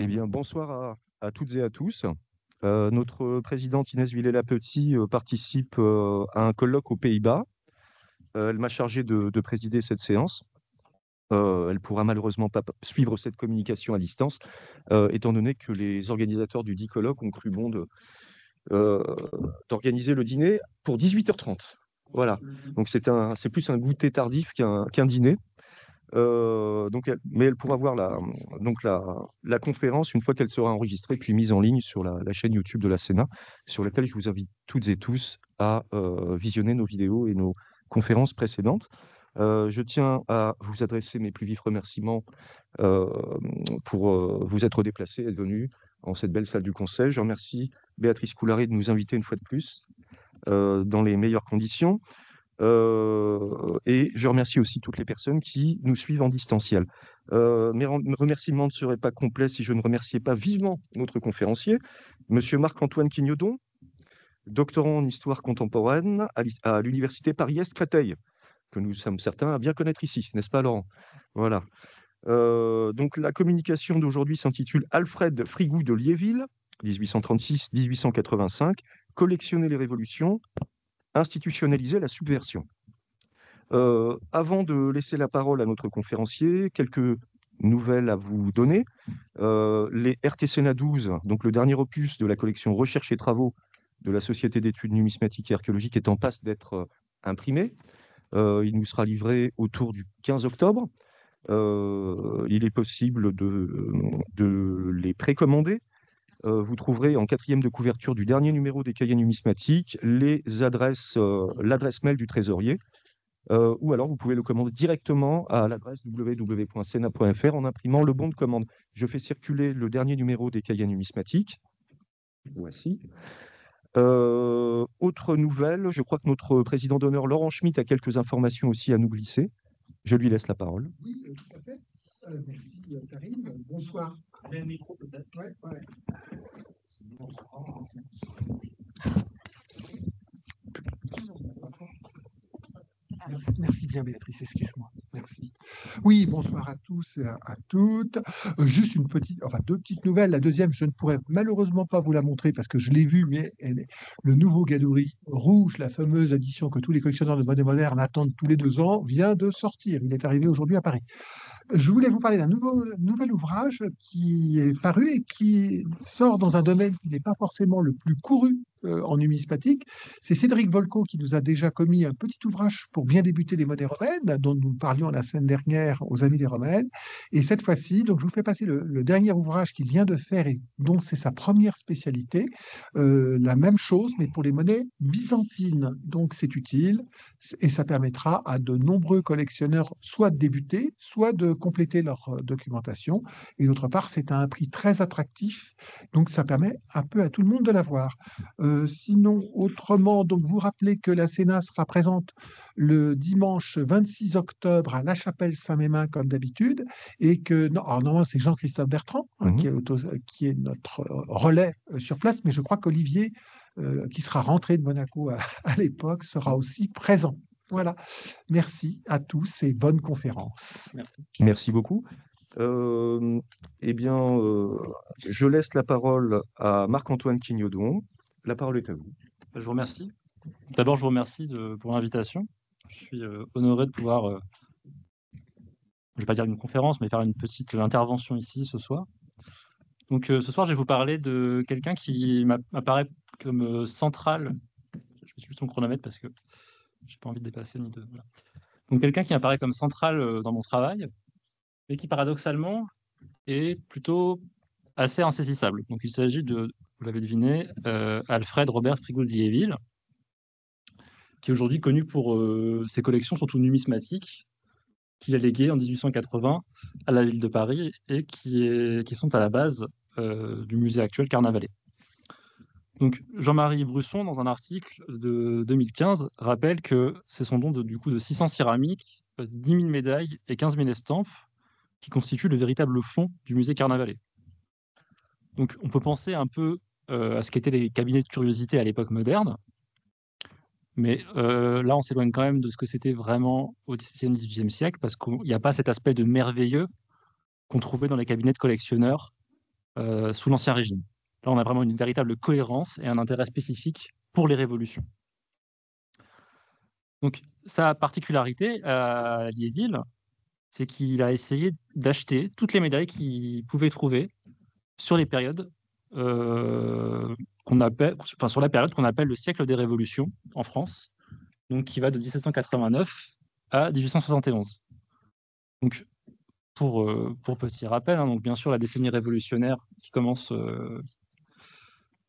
Eh bien, bonsoir à toutes et à tous. Notre présidente Inès Villela-Petit participe à un colloque aux Pays-Bas. Elle m'a chargé de présider cette séance. Elle pourra malheureusement pas suivre cette communication à distance, étant donné que les organisateurs du dit colloque ont cru bon euh, d'organiser le dîner pour 18h30. Voilà. Donc c'est plus un goûter tardif qu'un dîner. Mais elle pourra voir la conférence une fois qu'elle sera enregistrée puis mise en ligne sur la chaîne YouTube de la Sénat, sur laquelle je vous invite toutes et tous à visionner nos vidéos et nos conférences précédentes. Je tiens à vous adresser mes plus vifs remerciements euh, pour vous être déplacés, être venus en cette belle salle du Conseil. Je remercie Béatrice Coularé de nous inviter une fois de plus dans les meilleures conditions. Et je remercie aussi toutes les personnes qui nous suivent en distanciel. Mes remerciements ne seraient pas complets si je ne remerciais pas vivement notre conférencier, Monsieur Marc-Antoine Quignodon, doctorant en histoire contemporaine à l'université Paris-Est Créteil, que nous sommes certains à bien connaître ici, n'est-ce pas, Laurent? Voilà. Donc la communication d'aujourd'hui s'intitule Alfred Frigou de Liéville, 1836-1885, collectionner les révolutions, institutionnaliser la subversion. Avant de laisser la parole à notre conférencier, quelques nouvelles à vous donner. Les RTCNA 12, donc le dernier opus de la collection Recherche et travaux de la Société d'études numismatiques et archéologiques, est en passe d'être imprimé. Il nous sera livré autour du 15 octobre. Il est possible de les précommander. Vous trouverez en quatrième de couverture du dernier numéro des cahiers numismatiques l'adresse mail du trésorier. Ou alors vous pouvez le commander directement à l'adresse www.sena.fr en imprimant le bon de commande. Je fais circuler le dernier numéro des cahiers numismatiques. Voici. Autre nouvelle, je crois que notre président d'honneur, Laurent Schmitt, a quelques informations aussi à nous glisser. Je lui laisse la parole. Oui, tout à fait. Merci, Karine. Bonsoir. Un micro peut-être. Ouais, ouais. Merci bien, Béatrice, excuse-moi. Merci. Oui, bonsoir à tous et à toutes. Juste deux petites nouvelles. La deuxième, je ne pourrais malheureusement pas vous la montrer parce que je l'ai vue, mais le nouveau Gadouri Rouge, la fameuse édition que tous les collectionneurs de monnaie moderne attendent tous les 2 ans, vient de sortir. Il est arrivé aujourd'hui à Paris. Je voulais vous parler d'un nouvel ouvrage qui est paru et qui sort dans un domaine qui n'est pas forcément le plus couru en numismatique. C'est Cédric Volco qui nous a déjà commis un petit ouvrage pour bien débuter les monnaies romaines, dont nous parlions la semaine dernière aux Amis des Romaines. Et cette fois-ci, donc je vous fais passer le dernier ouvrage qu'il vient de faire et dont c'est sa première spécialité. La même chose, mais pour les monnaies byzantines. Donc c'est utile et ça permettra à de nombreux collectionneurs soit de débuter, soit de compléter leur documentation. Et d'autre part, c'est à un prix très attractif, donc ça permet un peu à tout le monde de l'avoir. Sinon, autrement, donc vous rappelez que la Sénat sera présente le dimanche 26 octobre à La Chapelle-Saint-Mémin comme d'habitude, et que alors normalement c'est Jean-Christophe Bertrand qui est notre relais sur place, mais je crois qu'Olivier, qui sera rentré de Monaco à l'époque, sera aussi présent. Voilà. Merci à tous et bonne conférence. Merci beaucoup. Eh bien, je laisse la parole à Marc-Antoine Quignodon. La parole est à vous. Je vous remercie. D'abord, je vous remercie pour l'invitation. Je suis honoré de pouvoir, je ne vais pas dire une conférence, mais faire une petite intervention ici ce soir. Donc ce soir, je vais vous parler de quelqu'un qui m'apparaît comme central. Je vais juste mon chronomètre parce que je n'ai pas envie de dépasser ni de... Voilà. Donc quelqu'un qui apparaît comme central dans mon travail, mais qui paradoxalement est plutôt assez insaisissable. Donc il s'agit de, vous l'avez deviné, Alfred Robert Frigou de Liéville, qui est aujourd'hui connu pour ses collections, surtout numismatiques, qu'il a léguées en 1880 à la ville de Paris et qui sont à la base du musée actuel Carnavalet. Donc Jean-Marie Brusson, dans un article de 2015, rappelle que c'est son don de 600 céramiques, 10 000 médailles et 15 000 estampes qui constituent le véritable fond du musée Carnavalet. Donc on peut penser un peu à ce qu'étaient les cabinets de curiosité à l'époque moderne, mais là on s'éloigne quand même de ce que c'était vraiment au XVIIe, XVIIIe siècle, parce qu'il n'y a pas cet aspect de merveilleux qu'on trouvait dans les cabinets de collectionneurs sous l'Ancien Régime. Là, on a vraiment une véritable cohérence et un intérêt spécifique pour les révolutions. Donc, sa particularité à Liéville, c'est qu'il a essayé d'acheter toutes les médailles qu'il pouvait trouver sur les périodes sur la période qu'on appelle le siècle des révolutions en France, donc qui va de 1789 à 1871. Donc, pour petit rappel, hein, donc bien sûr la décennie révolutionnaire qui commence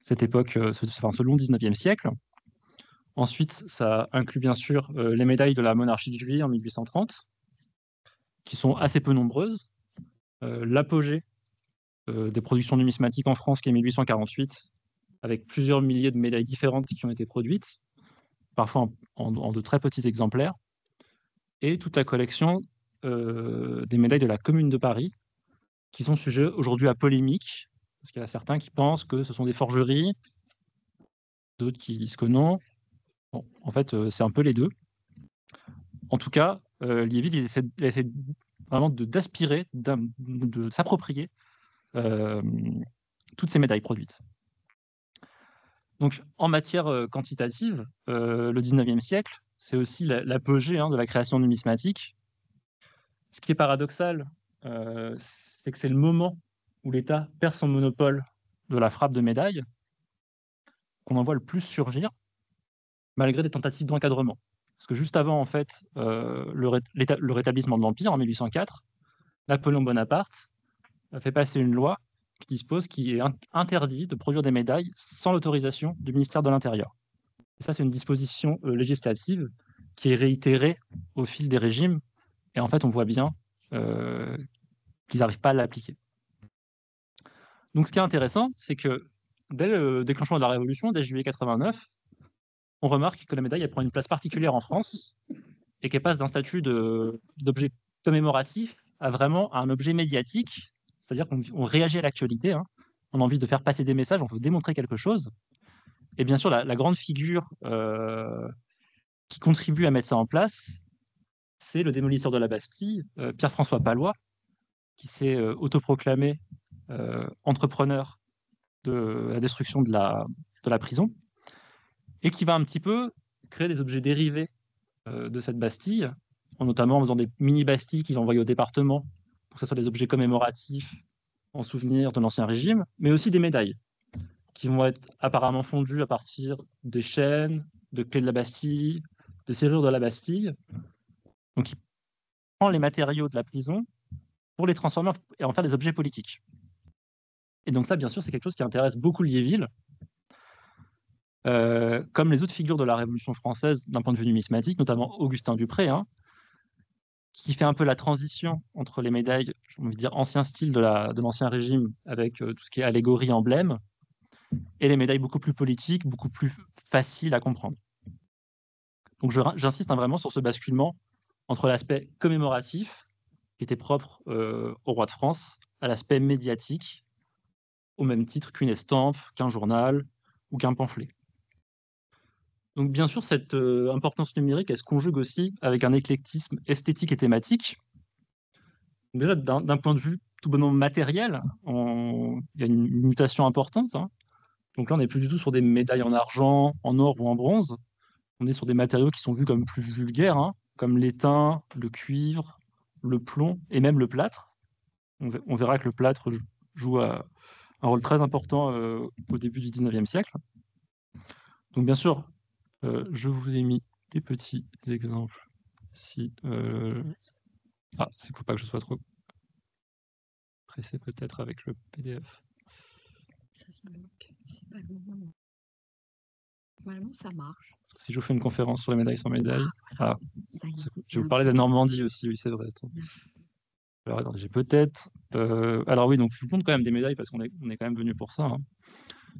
cette époque, ce long 19e siècle. Ensuite, ça inclut bien sûr les médailles de la monarchie de Juillet en 1830, qui sont assez peu nombreuses. L'apogée des productions numismatiques en France, qui est 1848, avec plusieurs milliers de médailles différentes qui ont été produites, parfois en de très petits exemplaires, et toute la collection des médailles de la Commune de Paris, qui sont sujets aujourd'hui à polémique, parce qu'il y a certains qui pensent que ce sont des forgeries, d'autres qui disent que non. Bon, en fait, c'est un peu les deux. En tout cas, Liéville, il essaie vraiment d'aspirer, de s'approprier toutes ces médailles produites. Donc, en matière quantitative, le 19e siècle, c'est aussi l'apogée de la création numismatique. Ce qui est paradoxal, c'est que c'est le moment où l'État perd son monopole de la frappe de médailles qu'on en voit le plus surgir, malgré des tentatives d'encadrement. Parce que juste avant, en fait, le rétablissement de l'Empire, en 1804, Napoléon Bonaparte a fait passer une loi qui dispose qu'il est interdit de produire des médailles sans l'autorisation du ministère de l'Intérieur. Et ça, c'est une disposition législative qui est réitérée au fil des régimes. Et en fait, on voit bien qu'ils n'arrivent pas à l'appliquer. Donc, ce qui est intéressant, c'est que dès le déclenchement de la Révolution, dès juillet 89, on remarque que la médaille elle prend une place particulière en France et qu'elle passe d'un statut d'objet commémoratif à vraiment un objet médiatique, c'est-à-dire qu'on réagit à l'actualité, hein. On a envie de faire passer des messages, on veut démontrer quelque chose. Et bien sûr, la grande figure qui contribue à mettre ça en place, c'est le démolisseur de la Bastille, Pierre-François Pallois, qui s'est autoproclamé entrepreneur de la destruction de la prison, et qui va un petit peu créer des objets dérivés de cette Bastille, notamment en faisant des mini-bastilles qu'il va envoyer au département, pour que ce soit des objets commémoratifs en souvenir de l'Ancien Régime, mais aussi des médailles, qui vont être apparemment fondues à partir des chaînes, de clés de la Bastille, de serrures de la Bastille. Donc il prend les matériaux de la prison pour les transformer et en faire des objets politiques. Et donc ça, bien sûr, c'est quelque chose qui intéresse beaucoup Liéville, comme les autres figures de la Révolution française d'un point de vue numismatique, notamment Augustin Dupré, hein, qui fait un peu la transition entre les médailles, j'ai envie de dire ancien style de l'Ancien Régime, avec tout ce qui est allégorie, emblème, et les médailles beaucoup plus politiques, beaucoup plus faciles à comprendre. Donc j'insiste vraiment sur ce basculement entre l'aspect commémoratif, qui était propre au roi de France, à l'aspect médiatique, au même titre qu'une estampe, qu'un journal ou qu'un pamphlet. Donc bien sûr, cette importance numérique, elle se conjugue aussi avec un éclectisme esthétique et thématique. Déjà, d'un point de vue tout bonnement matériel, il y a une mutation importante, hein. Donc là, on n'est plus du tout sur des médailles en argent, en or ou en bronze. On est sur des matériaux qui sont vus comme plus vulgaires, hein, comme l'étain, le cuivre, le plomb et même le plâtre. On verra que le plâtre joue un rôle très important au début du 19e siècle. Donc bien sûr, je vous ai mis des petits exemples. Il ne faut pas que je sois trop pressé peut-être avec le PDF. Ça se bloque, c'est pas le moment. Normalement, ça marche. Si je vous fais une conférence sur les médailles sans médailles, ça y est, je vais vous parler de la Normandie aussi, oui, c'est vrai. Alors, attendez, j'ai peut-être... alors oui, donc je vous montre quand même des médailles parce qu'on est quand même venu pour ça, hein.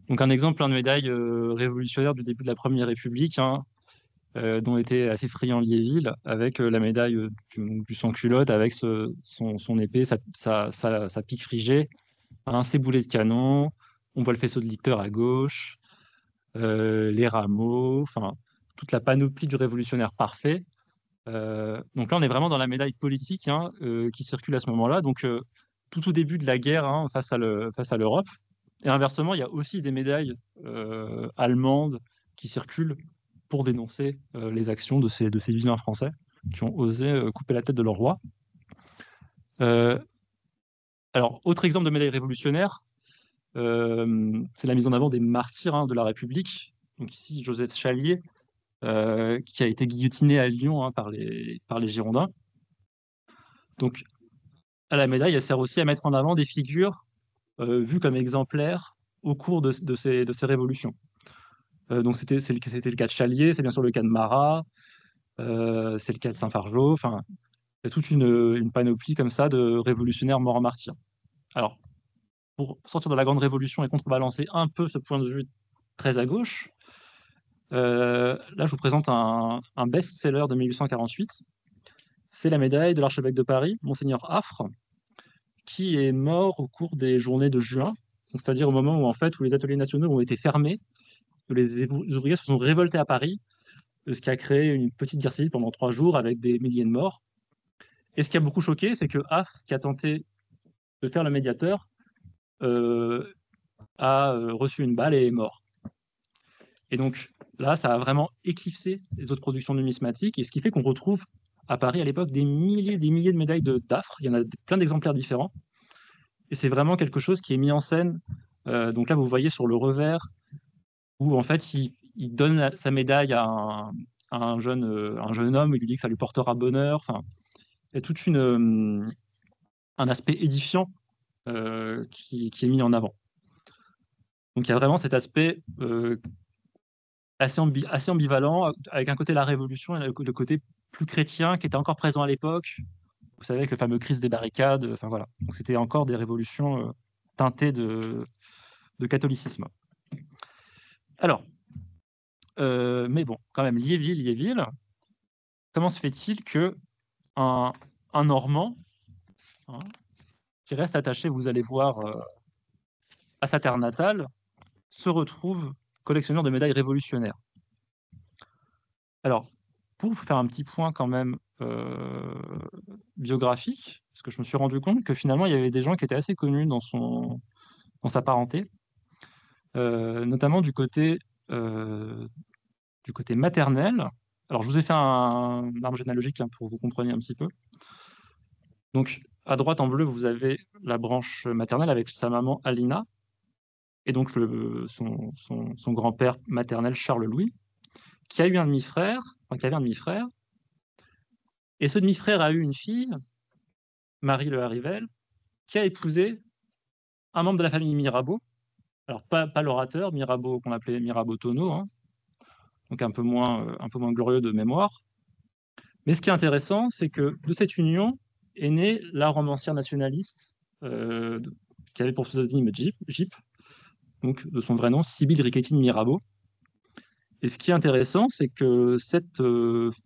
Donc un exemple, de médailles révolutionnaires du début de la Première République, hein, dont était assez friand Liéville, avec la médaille du sans-culotte, avec son épée, sa pique frigée, ses boulets de canon, on voit le faisceau de licteur à gauche, les rameaux, enfin toute la panoplie du révolutionnaire parfait. Donc là, on est vraiment dans la médaille politique, hein, qui circule à ce moment-là. Donc tout au début de la guerre face à l'Europe. Et inversement, il y a aussi des médailles allemandes qui circulent pour dénoncer les actions de ces vilains Français qui ont osé couper la tête de leur roi. Alors, autre exemple de médaille révolutionnaire, c'est la mise en avant des martyrs de la République. Donc ici, Joseph Chalier, qui a été guillotiné à Lyon par les Girondins. Donc, à la médaille, elle sert aussi à mettre en avant des figures vues comme exemplaires au cours de ces révolutions. Donc, c'était le cas de Chalier, c'est bien sûr le cas de Marat, c'est le cas de Saint-Fargeau. Enfin, il y a toute une panoplie comme ça de révolutionnaires morts en martyrs. Alors, pour sortir de la Grande Révolution et contrebalancer un peu ce point de vue très à gauche, là, je vous présente un best-seller de 1848. C'est la médaille de l'archevêque de Paris, Monseigneur Affre, qui est mort au cours des journées de juin, c'est-à-dire au moment où, en fait, où les ateliers nationaux ont été fermés, où les ouvriers se sont révoltés à Paris, ce qui a créé une petite guerre civile pendant 3 jours avec des milliers de morts. Et ce qui a beaucoup choqué, c'est que Affre, qui a tenté de faire le médiateur, a reçu une balle et est mort. Et donc là, ça a vraiment éclipsé les autres productions numismatiques, et ce qui fait qu'on retrouve à Paris à l'époque des milliers de médailles d'Affre. Il y en a plein d'exemplaires différents. Et c'est vraiment quelque chose qui est mis en scène. Donc là, vous voyez sur le revers, où en fait, il donne sa médaille à un jeune homme, il lui dit que ça lui portera bonheur. Enfin, il y a tout un aspect édifiant qui est mis en avant. Donc il y a vraiment cet aspect assez ambivalent, avec un côté la Révolution et le côté plus chrétien qui était encore présent à l'époque. Vous savez, avec le fameux crise des barricades. Enfin voilà. Donc c'était encore des révolutions teintées de catholicisme. Alors, mais bon, quand même, Liéville, comment se fait-il que un Normand qui reste attaché, vous allez voir, à sa terre natale, se retrouve collectionneur de médailles révolutionnaires? Alors, pour vous faire un petit point quand même biographique, parce que je me suis rendu compte que finalement, il y avait des gens qui étaient assez connus dans sa parenté, notamment du côté maternel. Alors, je vous ai fait un arbre généalogique pour que vous compreniez un petit peu. Donc, à droite en bleu, vous avez la branche maternelle avec sa maman Alina, et donc son grand-père maternel Charles-Louis, qui a eu un demi-frère, qui avait un demi-frère, et ce demi-frère a eu une fille, Marie Le Harivelle, qui a épousé un membre de la famille Mirabeau. Alors, pas l'orateur, Mirabeau, qu'on appelait Mirabeau Tonneau, donc un peu moins glorieux de mémoire. Mais ce qui est intéressant, c'est que de cette union est née la romancière nationaliste qui avait pour pseudonyme Gyp, donc de son vrai nom, Sibylle Riquettine Mirabeau. Et ce qui est intéressant, c'est que cette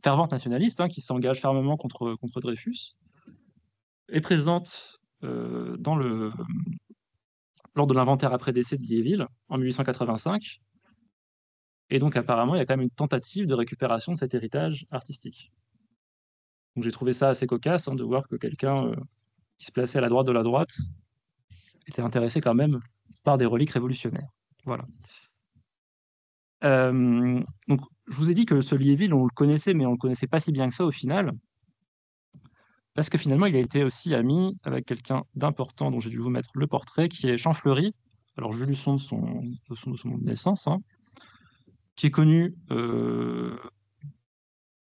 fervente nationaliste qui s'engage fermement contre Dreyfus est présente lors de l'inventaire après décès de Liéville en 1885. Et donc apparemment, il y a quand même une tentative de récupération de cet héritage artistique. Donc j'ai trouvé ça assez cocasse de voir que quelqu'un qui se plaçait à la droite de la droite était intéressé quand même par des reliques révolutionnaires. Voilà. Donc, je vous ai dit que ce Liéville, on le connaissait, mais on ne le connaissait pas si bien que ça au final, parce que finalement, il a été aussi ami avec quelqu'un d'important dont j'ai dû vous mettre le portrait, qui est Champfleury. Alors, je lu son de son naissance, qui est connu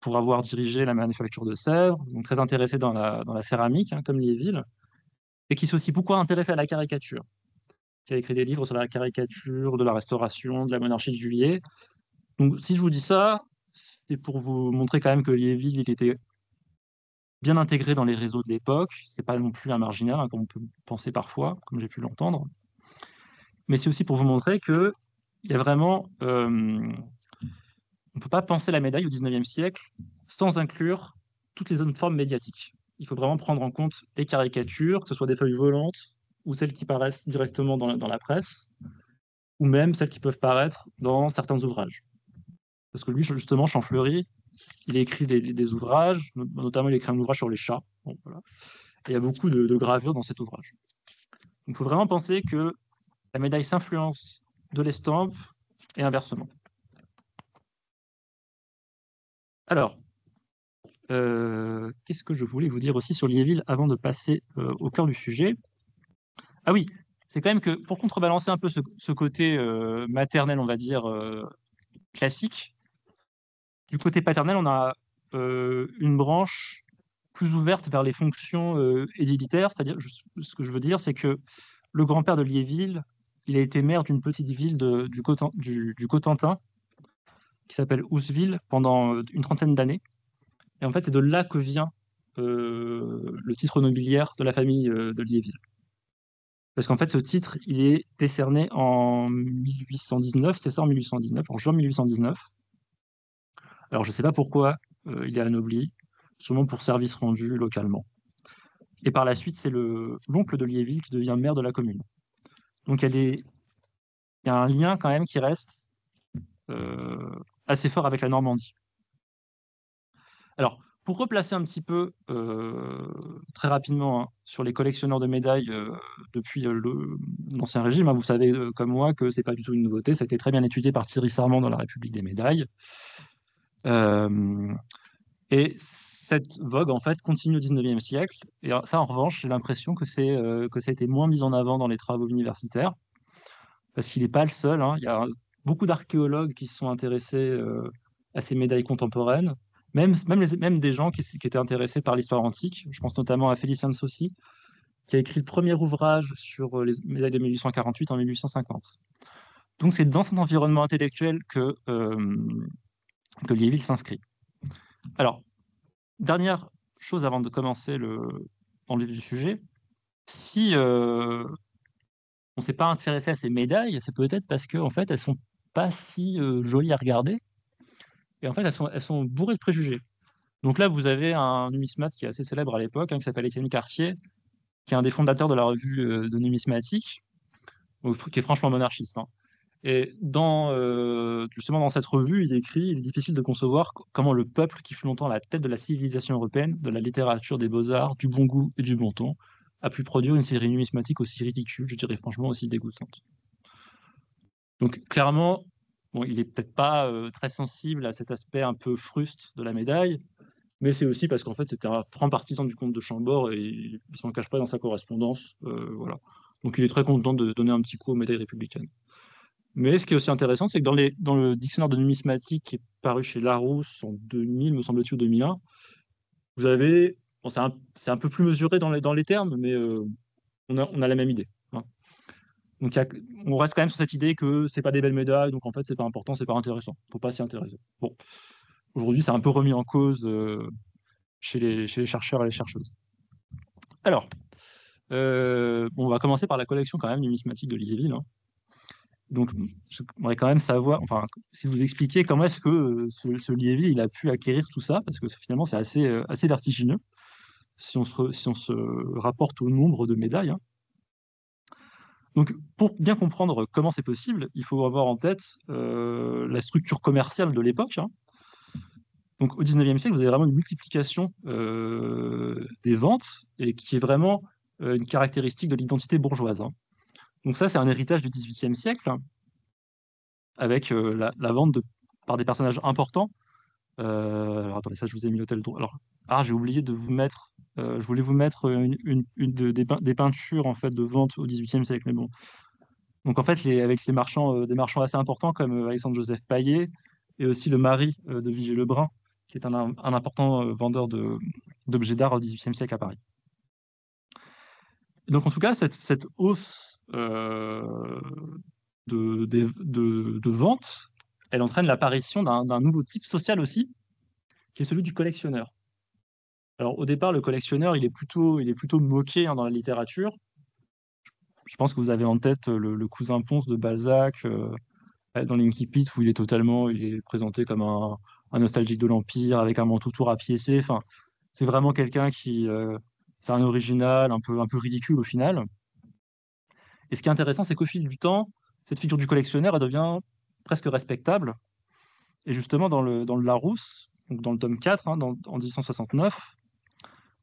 pour avoir dirigé la manufacture de Sèvres, donc très intéressé dans la céramique, comme Liéville, et qui s'est aussi beaucoup intéressé à la caricature, qui a écrit des livres sur la caricature, de la Restauration, de la monarchie de Juillet. Donc, si je vous dis ça, c'est pour vous montrer quand même que Liéville, il était bien intégré dans les réseaux de l'époque. C'est pas non plus un marginal, comme on peut penser parfois, comme j'ai pu l'entendre. Mais c'est aussi pour vous montrer qu'il y a vraiment... on ne peut pas penser la médaille au XIXe siècle sans inclure toutes les autres formes médiatiques. Il faut vraiment prendre en compte les caricatures, que ce soit des feuilles volantes ou celles qui paraissent directement dans la presse, ou même celles qui peuvent paraître dans certains ouvrages. Parce que lui, justement, Champfleury, il a écrit des ouvrages, notamment il a écrit un ouvrage sur les chats. Bon, voilà. Et il y a beaucoup de gravures dans cet ouvrage. Il faut vraiment penser que la médaille s'influence de l'estampe et inversement. Alors, qu'est-ce que je voulais vous dire aussi sur Liéville avant de passer au cœur du sujet? Ah oui, c'est quand même que pour contrebalancer un peu ce côté maternel, on va dire, classique, du côté paternel, on a une branche plus ouverte vers les fonctions édilitaires, c'est-à-dire, ce que je veux dire, c'est que le grand-père de Liéville, il a été maire d'une petite ville du Cotentin, qui s'appelle Ousville, pendant une trentaine d'années. Et en fait, c'est de là que vient le titre nobiliaire de la famille de Liéville. Parce qu'en fait, ce titre, il est décerné en 1819, c'est ça, en 1819, en juin 1819. Alors, je ne sais pas pourquoi il est anobli, sûrement pour service rendu localement. Et par la suite, c'est l'oncle de Liéville qui devient maire de la commune. Donc, il y a un lien quand même qui reste assez fort avec la Normandie. Alors, pour replacer un petit peu, très rapidement, hein, sur les collectionneurs de médailles depuis l'Ancien Régime, hein, vous savez comme moi que ce n'est pas du tout une nouveauté, ça a été très bien étudié par Thierry Sarment dans La République des médailles. Et cette vogue, en fait, continue au XIXe siècle. Et ça, en revanche, j'ai l'impression que ça a été moins mis en avant dans les travaux universitaires, parce qu'il n'est pas le seul, hein. Il y a beaucoup d'archéologues qui se sont intéressés à ces médailles contemporaines, même des gens qui étaient intéressés par l'histoire antique. Je pense notamment à Félicien de Saucy, qui a écrit le premier ouvrage sur les médailles de 1848 en 1850. Donc c'est dans cet environnement intellectuel que Liéville s'inscrit. Alors, dernière chose avant de commencer dans le vif du sujet, si on ne s'est pas intéressé à ces médailles, c'est peut-être parce qu'en en fait, elles ne sont pas si jolies à regarder. Et en fait, elles sont bourrées de préjugés. Donc là, vous avez un numismate qui est assez célèbre à l'époque, hein, qui s'appelle Étienne Cartier, qui est un des fondateurs de la revue de numismatique, qui est franchement monarchiste, hein. Et justement dans cette revue, il écrit « Il est difficile de concevoir comment le peuple, qui fut longtemps à la tête de la civilisation européenne, de la littérature, des beaux-arts, du bon goût et du bon ton, a pu produire une série numismatique aussi ridicule, je dirais franchement aussi dégoûtante. » Donc clairement, bon, il n'est peut-être pas très sensible à cet aspect un peu fruste de la médaille, mais c'est aussi parce qu'en fait, c'était un franc partisan du comte de Chambord et il ne s'en cache pas dans sa correspondance. Voilà. Donc il est très content de donner un petit coup aux médailles républicaines. Mais ce qui est aussi intéressant, c'est que dans le dictionnaire de numismatique qui est paru chez Larousse en 2000, me semble-t-il, ou 2001, vous avez, bon, c'est un peu plus mesuré dans les termes, mais on a la même idée, hein. Donc on reste quand même sur cette idée que c'est pas des belles médailles, donc en fait c'est pas important, c'est pas intéressant. Faut pas s'y intéresser. Bon, aujourd'hui c'est un peu remis en cause chez les chercheurs et les chercheuses. Alors, on va commencer par la collection quand même numismatique de Liéville, hein. Donc, j'aimerais quand même savoir, enfin, si vous expliquez comment est-ce que ce Liéville il a pu acquérir tout ça, parce que finalement c'est assez vertigineux si on se rapporte au nombre de médailles, hein. Donc, pour bien comprendre comment c'est possible, il faut avoir en tête la structure commerciale de l'époque, hein. Donc, au XIXe siècle, vous avez vraiment une multiplication des ventes, et qui est vraiment une caractéristique de l'identité bourgeoise, hein. Donc ça, c'est un héritage du XVIIIe siècle, hein, avec la vente par des personnages importants. Alors, attendez, ça, je vous ai mis l'hôtel. Alors, j'ai oublié de vous mettre... je voulais vous mettre des peintures en fait, de vente au XVIIIe siècle, mais bon. Donc, en fait, avec des marchands assez importants, comme Alexandre-Joseph Paillet, et aussi le mari de Vigée-Lebrun, qui est un important vendeur d'objets d'art au XVIIIe siècle à Paris. Donc, en tout cas, cette hausse de vente, elle entraîne l'apparition d'un nouveau type social aussi, qui est celui du collectionneur. Alors, au départ, le collectionneur, il est plutôt moqué, hein, dans la littérature. Je pense que vous avez en tête le cousin Pons de Balzac, dans l'Incipit, où il est présenté comme un nostalgique de l'Empire, avec un manteau tout rapiécé. Enfin, c'est vraiment quelqu'un qui... c'est un original, un peu ridicule au final. Et ce qui est intéressant, c'est qu'au fil du temps, cette figure du collectionneur, elle devient presque respectable. Et justement, dans le Larousse, donc dans le tome 4, hein, en 1869,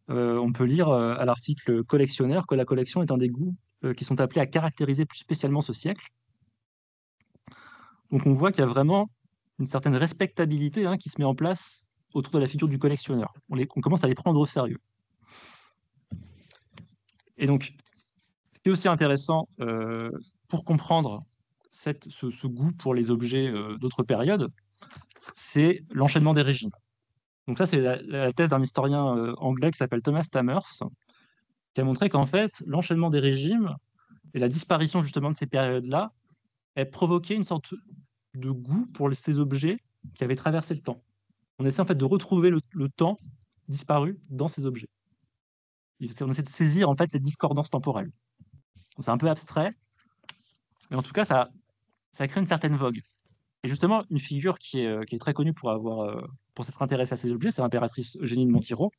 on peut lire à l'article « Collectionneur » que la collection est un des goûts qui sont appelés à caractériser plus spécialement ce siècle. Donc on voit qu'il y a vraiment une certaine respectabilité qui se met en place autour de la figure du collectionneur. On commence à les prendre au sérieux. Et donc, ce qui est aussi intéressant pour comprendre ce goût pour les objets d'autres périodes, c'est l'enchaînement des régimes. Donc ça, c'est la thèse d'un historien anglais qui s'appelle Thomas Tamers, qui a montré qu'en fait, l'enchaînement des régimes et la disparition justement de ces périodes-là ait provoqué une sorte de goût pour ces objets qui avaient traversé le temps. On essaie en fait de retrouver le temps disparu dans ces objets. On essaie de saisir en fait les discordances temporelles. C'est un peu abstrait, mais en tout cas, ça crée une certaine vogue. Et justement, une figure qui est très connue pour s'être intéressée à ces objets, c'est l'impératrice Eugénie de Montiro,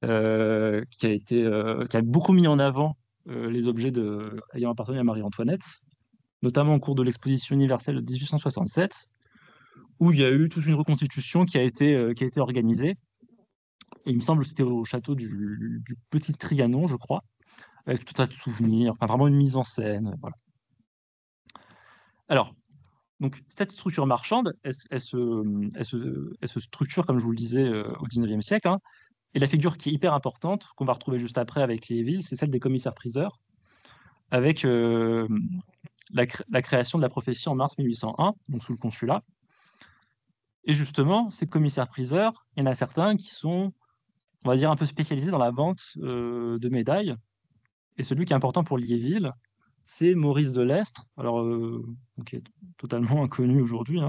qui a beaucoup mis en avant les objets ayant appartenu à Marie-Antoinette, notamment au cours de l'exposition universelle de 1867, où il y a eu toute une reconstitution qui a été organisée. Et il me semble que c'était au château du Petit Trianon, je crois, avec tout un tas de souvenirs, enfin vraiment une mise en scène. Voilà. Alors, donc, cette structure marchande, elle se structure, comme je vous le disais, au XIXe siècle. Et la figure qui est hyper importante, qu'on va retrouver juste après avec Liéville, c'est celle des commissaires-priseurs, avec la création de la prophétie en mars 1801, donc sous le consulat. Et justement, ces commissaires-priseurs, il y en a certains qui sont, on va dire, un peu spécialisés dans la vente de médailles. Et celui qui est important pour Liéville, c'est Maurice de Lestre, alors, qui est totalement inconnu aujourd'hui,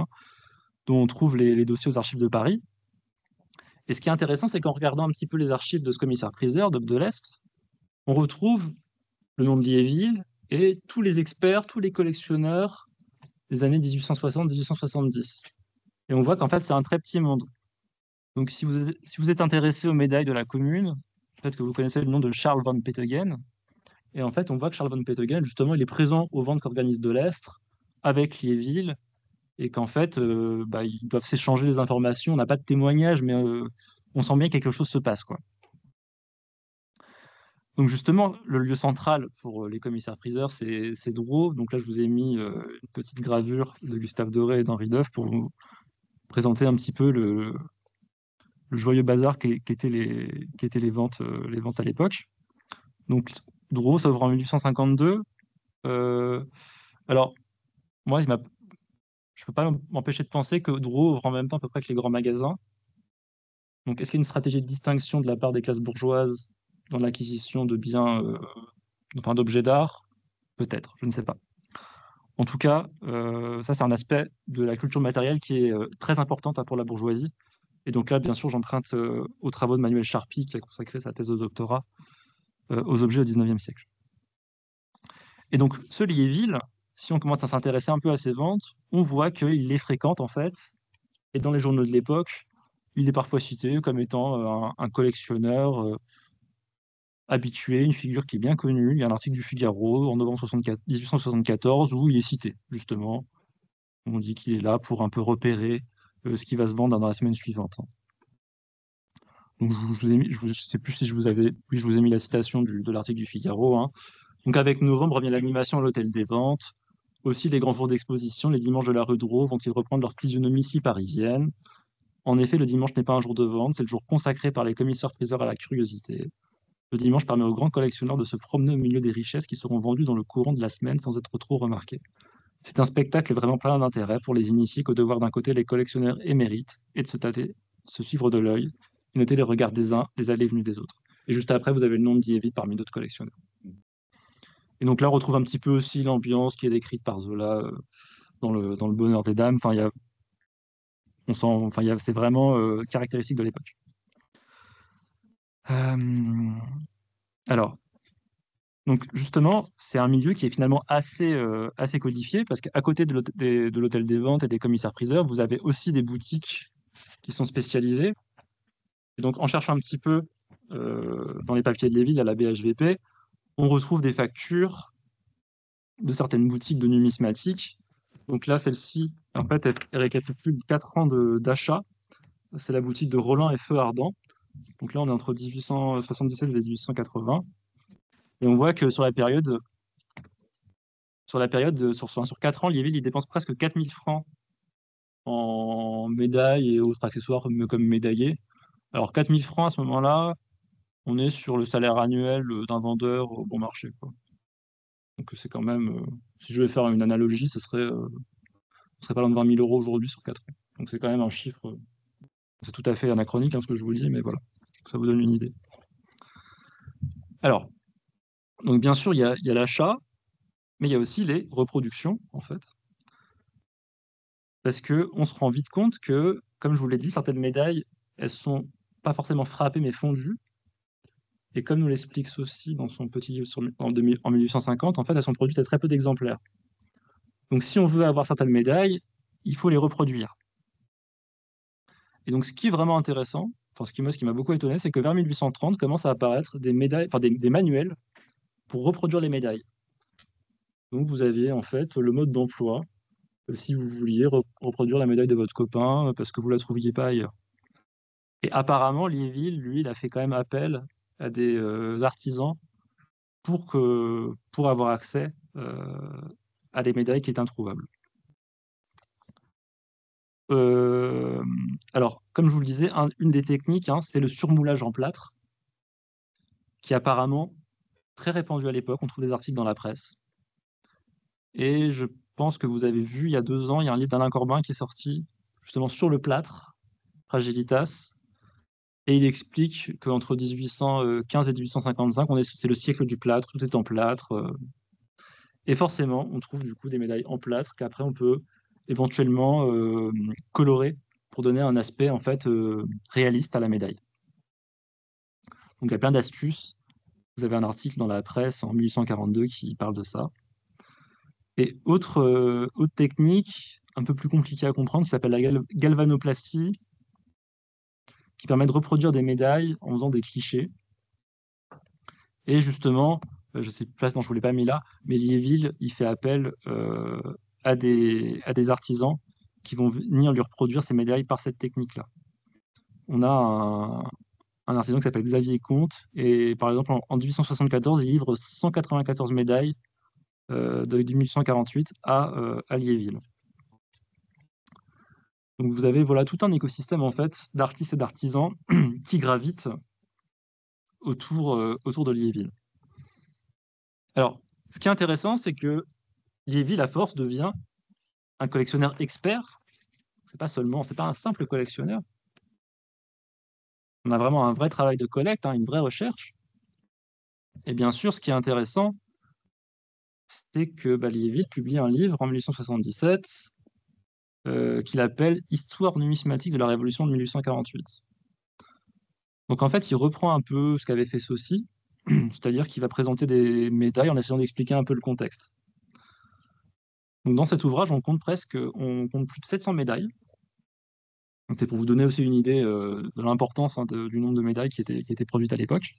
dont on trouve les dossiers aux archives de Paris. Et ce qui est intéressant, c'est qu'en regardant un petit peu les archives de ce commissaire-priseur, de Lestre, on retrouve le nom de Liéville et tous les experts, tous les collectionneurs des années 1860-1870. Et on voit qu'en fait, c'est un très petit monde. Donc, si vous êtes intéressé aux médailles de la commune, peut-être que vous connaissez le nom de Charles van Peteghem. Et en fait, on voit que Charles van Peteghem, justement, il est présent aux ventes qu'organise de Lestre avec Liéville, et qu'en fait, ils doivent s'échanger des informations. On n'a pas de témoignages, mais on sent bien que quelque chose se passe, quoi. Donc justement, le lieu central pour les commissaires-priseurs, c'est Drouot. Donc là, je vous ai mis une petite gravure de Gustave Doré et d'Henri Dœuf pour vous présenter un petit peu le joyeux bazar qu'étaient les ventes à l'époque. Donc Drouot, ça ouvre en 1852. Alors, moi, je ne peux pas m'empêcher de penser que Drouot ouvre en même temps à peu près que les grands magasins. Donc, est-ce qu'il y a une stratégie de distinction de la part des classes bourgeoises dans l'acquisition de biens, d'objets d'art? Peut-être, je ne sais pas. En tout cas, ça, c'est un aspect de la culture matérielle qui est très importante pour la bourgeoisie. Et donc là, bien sûr, j'emprunte aux travaux de Manuel Charpie, qui a consacré sa thèse de doctorat aux objets au XIXe siècle. Et donc, ce Liéville, si on commence à s'intéresser un peu à ses ventes, on voit qu'il les fréquente, en fait, et dans les journaux de l'époque, il est parfois cité comme étant un collectionneur habitué, une figure qui est bien connue. Il y a un article du Figaro en novembre 1874 où il est cité, justement. On dit qu'il est là pour un peu repérer ce qui va se vendre dans la semaine suivante. Donc, je ne sais plus si je vous ai mis la citation de l'article du Figaro. Donc, avec novembre revient l'animation à l'hôtel des ventes. Aussi, les grands jours d'exposition, les dimanches de la rue Drouot vont-ils reprendre leur physionomie si parisienne? En effet, le dimanche n'est pas un jour de vente, c'est le jour consacré par les commissaires-priseurs à la curiosité. Le dimanche permet aux grands collectionneurs de se promener au milieu des richesses qui seront vendues dans le courant de la semaine sans être trop remarqués. C'est un spectacle vraiment plein d'intérêt pour les initiés qu'au devoir d'un côté les collectionneurs émérites et de se suivre de l'œil et noter les regards des uns, les allées et venues des autres. Et juste après, vous avez le nom de Liéville parmi d'autres collectionneurs. Et donc là, on retrouve un petit peu aussi l'ambiance qui est décrite par Zola dans le Bonheur des dames. Enfin, c'est vraiment caractéristique de l'époque. Alors, donc justement, c'est un milieu qui est finalement assez codifié, parce qu'à côté de l'hôtel des ventes et des commissaires-priseurs, vous avez aussi des boutiques qui sont spécialisées. Et donc, en cherchant un petit peu dans les papiers de Liéville à la BHVP, on retrouve des factures de certaines boutiques de numismatique. Donc là, celle-ci, en fait, elle récapitule 4 ans d'achat. C'est la boutique de Roland et Feu Ardent. Donc là, on est entre 1877 et 1880. Et on voit que sur 4 ans, Liéville, il dépense presque 4000 francs en médailles et autres accessoires comme médaillé. Alors 4000 francs à ce moment-là, on est sur le salaire annuel d'un vendeur au bon marché, quoi. Donc c'est quand même, si je devais faire une analogie, ce serait pas loin de 20 000 € aujourd'hui sur 4 ans. Donc c'est quand même un chiffre, c'est tout à fait anachronique, ce que je vous dis, mais voilà, ça vous donne une idée. Alors, donc bien sûr, il y a l'achat, mais il y a aussi les reproductions, en fait. Parce qu'on se rend vite compte que, comme je vous l'ai dit, certaines médailles, elles sont pas forcément frappées, mais fondues. Et comme nous l'explique Saucy dans son petit livre en 1850, en fait, elles sont produites à très peu d'exemplaires. Donc si on veut avoir certaines médailles, il faut les reproduire. Et donc ce qui est vraiment intéressant, ce qui m'a beaucoup étonné, c'est que vers 1830 commencent à apparaître des médailles, des manuels pour reproduire les médailles. Donc vous aviez en fait le mode d'emploi, si vous vouliez reproduire la médaille de votre copain parce que vous ne la trouviez pas ailleurs. Et apparemment, Liéville, lui, il a fait quand même appel à des artisans pour avoir accès à des médailles qui étaient introuvables. Alors, comme je vous le disais, une des techniques, c'est le surmoulage en plâtre, qui est apparemment très répandu à l'époque. On trouve des articles dans la presse. Et je pense que vous avez vu, il y a 2 ans, il y a un livre d'Alain Corbin qui est sorti justement sur le plâtre, Fragilitas, et il explique qu'entre 1815 et 1855, c'est le siècle du plâtre, tout est en plâtre. Et forcément, on trouve du coup des médailles en plâtre qu'après on peut éventuellement colorer pour donner un aspect en fait réaliste à la médaille. Donc il y a plein d'astuces. Vous avez un article dans la presse en 1842 qui parle de ça. Et autre technique un peu plus compliquée à comprendre, qui s'appelle la galvanoplastie, qui permet de reproduire des médailles en faisant des clichés. Et justement, je sais pas, non, je ne vous l'ai pas mis là, mais Liéville, il fait appel à des artisans qui vont venir lui reproduire ces médailles par cette technique-là. On a un artisan qui s'appelle Xavier Comte, et par exemple, en 1874, il livre 194 médailles de 1848 à Liéville. Donc vous avez tout un écosystème en fait d'artistes et d'artisans qui gravitent autour de Liéville. Alors, ce qui est intéressant, c'est que Liéville, à force, devient un collectionneur expert. C'est pas un simple collectionneur. On a vraiment un vrai travail de collecte, une vraie recherche. Et bien sûr, ce qui est intéressant, c'est que Liéville publie un livre en 1877 qu'il appelle « Histoire numismatique de la Révolution de 1848 ». Donc en fait, il reprend un peu ce qu'avait fait Saucy, c'est-à-dire qu'il va présenter des médailles en essayant d'expliquer un peu le contexte. Donc dans cet ouvrage, on compte plus de 700 médailles. Donc c'est pour vous donner aussi une idée de l'importance du nombre de médailles qui étaient produites à l'époque.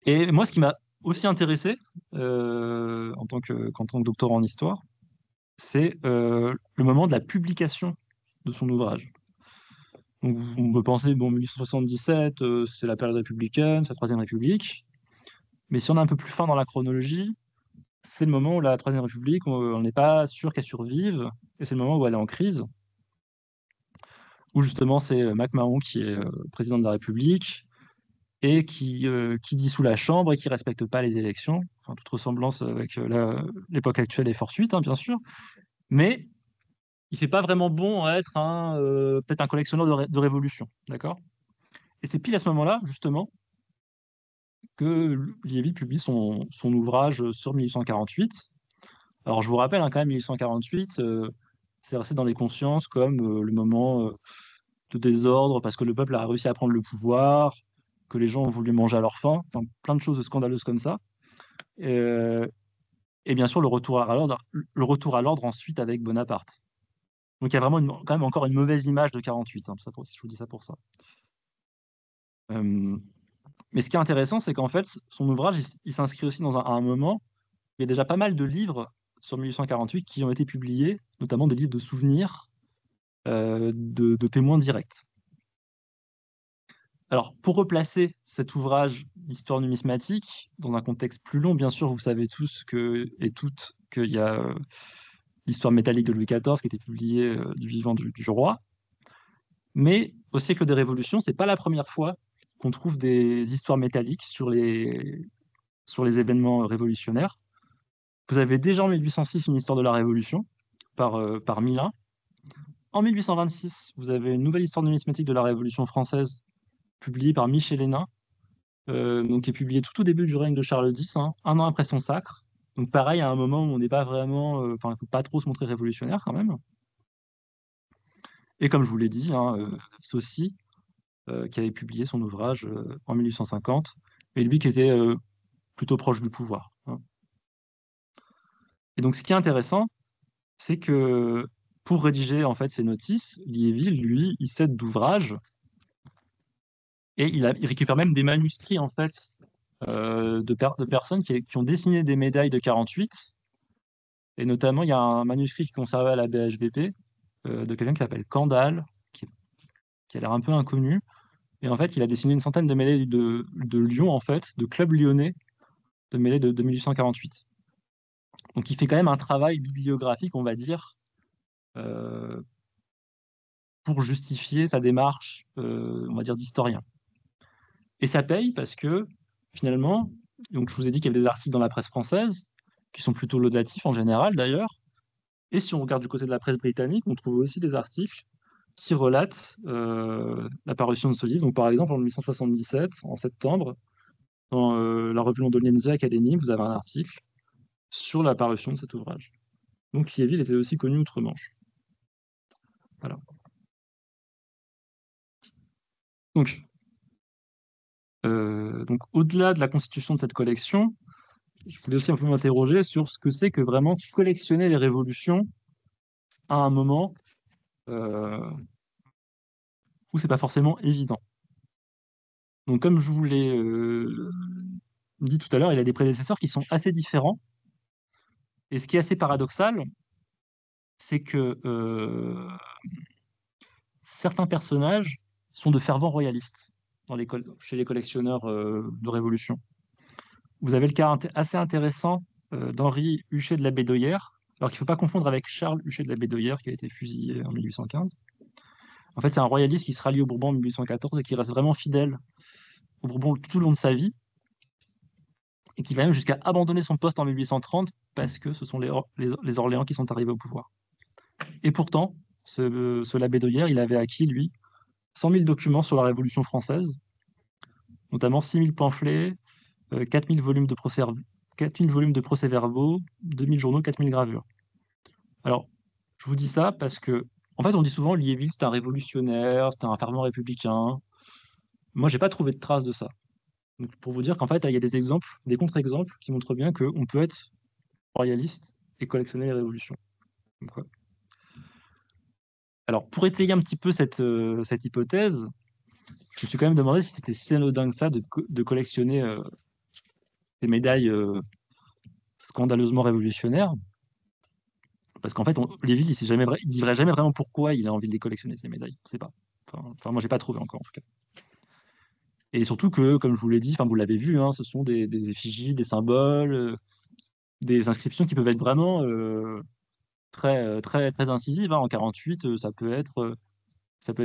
Et moi, ce qui m'a aussi intéressé en tant que doctorant en histoire, c'est le moment de la publication de son ouvrage. Donc on peut penser, 1877, c'est la période républicaine, c'est la Troisième République. Mais si on est un peu plus fin dans la chronologie, c'est le moment où la Troisième République, on n'est pas sûr qu'elle survive, et c'est le moment où elle est en crise, où justement c'est MacMahon qui est président de la République, et qui dissout la Chambre et qui ne respecte pas les élections. Enfin, toute ressemblance avec l'époque actuelle est fortuite, bien sûr. Mais il ne fait pas vraiment bon à être peut-être un collectionneur de révolution. D'accord ? Et c'est pile à ce moment-là, justement, que Liéville publie son ouvrage sur 1848. Alors, je vous rappelle, quand même, 1848, c'est resté dans les consciences comme le moment de désordre, parce que le peuple a réussi à prendre le pouvoir, que les gens ont voulu manger à leur faim, enfin, plein de choses scandaleuses comme ça. Et bien sûr, le retour à l'ordre ensuite avec Bonaparte. Donc il y a vraiment quand même encore une mauvaise image de 48, si je vous dis ça pour ça. Mais ce qui est intéressant, c'est qu'en fait, son ouvrage, il s'inscrit aussi dans un moment où il y a déjà pas mal de livres sur 1848 qui ont été publiés, notamment des livres de souvenirs de témoins directs. Alors, pour replacer cet ouvrage d'histoire numismatique dans un contexte plus long, bien sûr, vous savez tous et toutes qu'il y a l'histoire métallique de Louis XIV qui a été publiée du vivant du roi. Mais au siècle des Révolutions, ce n'est pas la première fois qu'on trouve des histoires métalliques sur les événements révolutionnaires. Vous avez déjà en 1806 une histoire de la Révolution par Milin. En 1826, vous avez une nouvelle histoire numismatique de la Révolution française publiée par Michel Hénin, donc qui est publiée tout au début du règne de Charles X, hein, un an après son sacre. Donc pareil, à un moment où on n'est pas vraiment... il ne faut pas trop se montrer révolutionnaire quand même. Et comme je vous l'ai dit, hein, Saucy, qui avait publié son ouvrage en 1850, et lui qui était plutôt proche du pouvoir. Hein. Et donc ce qui est intéressant, c'est que pour rédiger en fait ces notices, Liéville, lui, il s'aide d'ouvrages et il récupère même des manuscrits en fait de personnes qui ont dessiné des médailles de 48. Et notamment, il y a un manuscrit qui est conservé à la BHVP de quelqu'un qui s'appelle Candale, qui a l'air un peu inconnu. Et en fait, il a dessiné une centaine de médailles de Lyon, en fait, de club lyonnais, de médailles de 1848. Donc il fait quand même un travail bibliographique, on va dire, pour justifier sa démarche, on va dire, d'historien. Et ça paye parce que, finalement, donc je vous ai dit qu'il y avait des articles dans la presse française, qui sont plutôt laudatifs en général d'ailleurs, et si on regarde du côté de la presse britannique, on trouve aussi des articles qui relatent la parution de ce livre. Donc par exemple, en 1877, en septembre, dans la revue londonienne The Academy, vous avez un article sur la parution de cet ouvrage. Donc Liéville était aussi connu outre-Manche. Voilà. Donc au-delà de la constitution de cette collection, je voulais aussi un peu m'interroger sur ce que c'est que vraiment collectionner les révolutions à un moment où c'est pas forcément évident. Donc comme je vous l'ai dit tout à l'heure, il a des prédécesseurs qui sont assez différents. Et ce qui est assez paradoxal, c'est que certains personnages sont de fervents royalistes chez les collectionneurs de Révolution. Vous avez le cas assez intéressant d'Henri Huchet de la Bédoyère, alors qu'il ne faut pas confondre avec Charles Huchet de la Bédoyère qui a été fusillé en 1815. En fait, c'est un royaliste qui se rallie aux Bourbons en 1814 et qui reste vraiment fidèle aux Bourbons tout le long de sa vie, et qui va même jusqu'à abandonner son poste en 1830 parce que ce sont les Orléans qui sont arrivés au pouvoir. Et pourtant, ce Labédoyère, il avait acquis, lui, 100 000 documents sur la Révolution française, notamment 6 000 pamphlets, 4 000 volumes de procès-verbaux, 2 000 journaux, 4 000 gravures. Alors, je vous dis ça parce que, en fait, on dit souvent Liéville, c'est un révolutionnaire, c'est un fervent républicain. Moi, j'ai pas trouvé de traces de ça. Donc, pour vous dire qu'en fait, il y a des exemples, des contre-exemples qui montrent bien qu'on peut être royaliste et collectionner les révolutions. Donc, ouais. Alors, pour étayer un petit peu cette hypothèse, je me suis quand même demandé si c'était si anodin que ça de collectionner des médailles scandaleusement révolutionnaires. Parce qu'en fait, Liéville, il ne dirait jamais vraiment pourquoi il a envie de les collectionner, ces médailles. Je ne sais pas. Enfin, moi, je n'ai pas trouvé encore, en tout cas. Et surtout que, comme je vous l'ai dit, vous l'avez vu, hein, ce sont des effigies, des symboles, des inscriptions qui peuvent être vraiment très, très, très incisives. Hein. En 48, ça peut être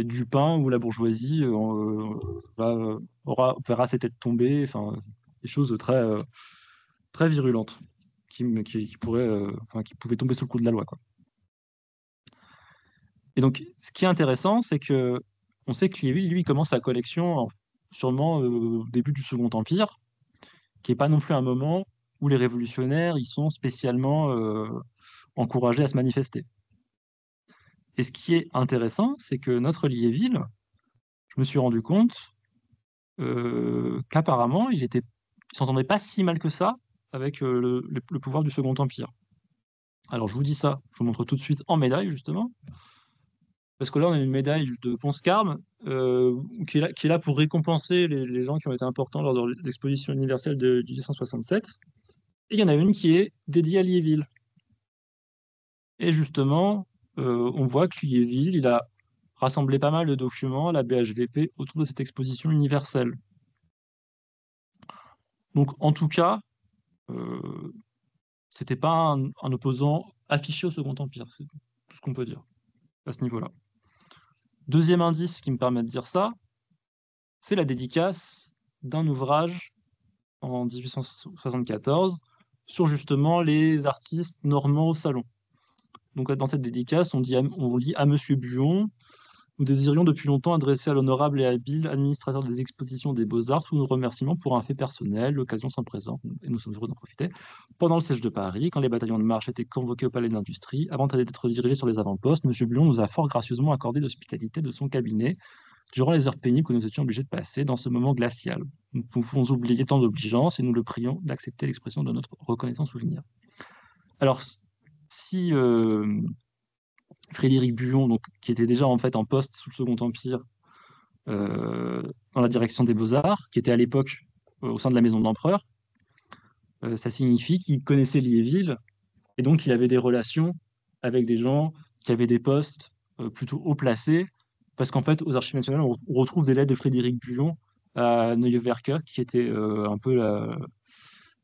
Dupin ou la bourgeoisie verra ses têtes tomber. Enfin, des choses très, très virulentes qui pouvaient tomber sous le coup de la loi, quoi. Et donc, ce qui est intéressant, c'est que on sait que Liéville, lui, commence sa collection sûrement au début du Second Empire, qui n'est pas non plus un moment où les révolutionnaires ils sont spécialement encouragés à se manifester. Et ce qui est intéressant, c'est que notre Liéville, je me suis rendu compte qu'apparemment, il s'entendait pas si mal que ça avec le pouvoir du Second Empire. Alors, je vous dis ça, je vous montre tout de suite en médaille, justement. Parce que là, on a une médaille de Pons-Carme qui est là pour récompenser les gens qui ont été importants lors de l'exposition universelle de 1867. Et il y en a une qui est dédiée à Liéville. Et justement, on voit que Liéville, il a rassemblait pas mal de documents, la BHVP, autour de cette exposition universelle. Donc, en tout cas, c'était pas un opposant affiché au Second Empire, c'est tout ce qu'on peut dire à ce niveau-là. Deuxième indice qui me permet de dire ça, c'est la dédicace d'un ouvrage en 1874 sur justement les artistes normands au salon. Donc dans cette dédicace, on lit à Monsieur Buon: nous désirions depuis longtemps adresser à l'honorable et habile administrateur des expositions des Beaux-Arts tous nos remerciements pour un fait personnel. L'occasion s'en présente et nous sommes heureux d'en profiter. Pendant le siège de Paris, quand les bataillons de marche étaient convoqués au Palais de l'Industrie, avant d'être dirigés sur les avant-postes, M. Buon nous a fort gracieusement accordé l'hospitalité de son cabinet durant les heures pénibles que nous étions obligés de passer dans ce moment glacial. Nous pouvons oublier tant d'obligeances et nous le prions d'accepter l'expression de notre reconnaissant souvenir. Alors, si Frédéric Buon, donc, qui était déjà en fait en poste sous le Second Empire dans la direction des Beaux-Arts, qui était à l'époque au sein de la maison de l'empereur, ça signifie qu'il connaissait Liéville et donc il avait des relations avec des gens qui avaient des postes plutôt haut placés, parce qu'en fait, aux Archives nationales, on retrouve des lettres de Frédéric Buon à Neuwerker, qui était un peu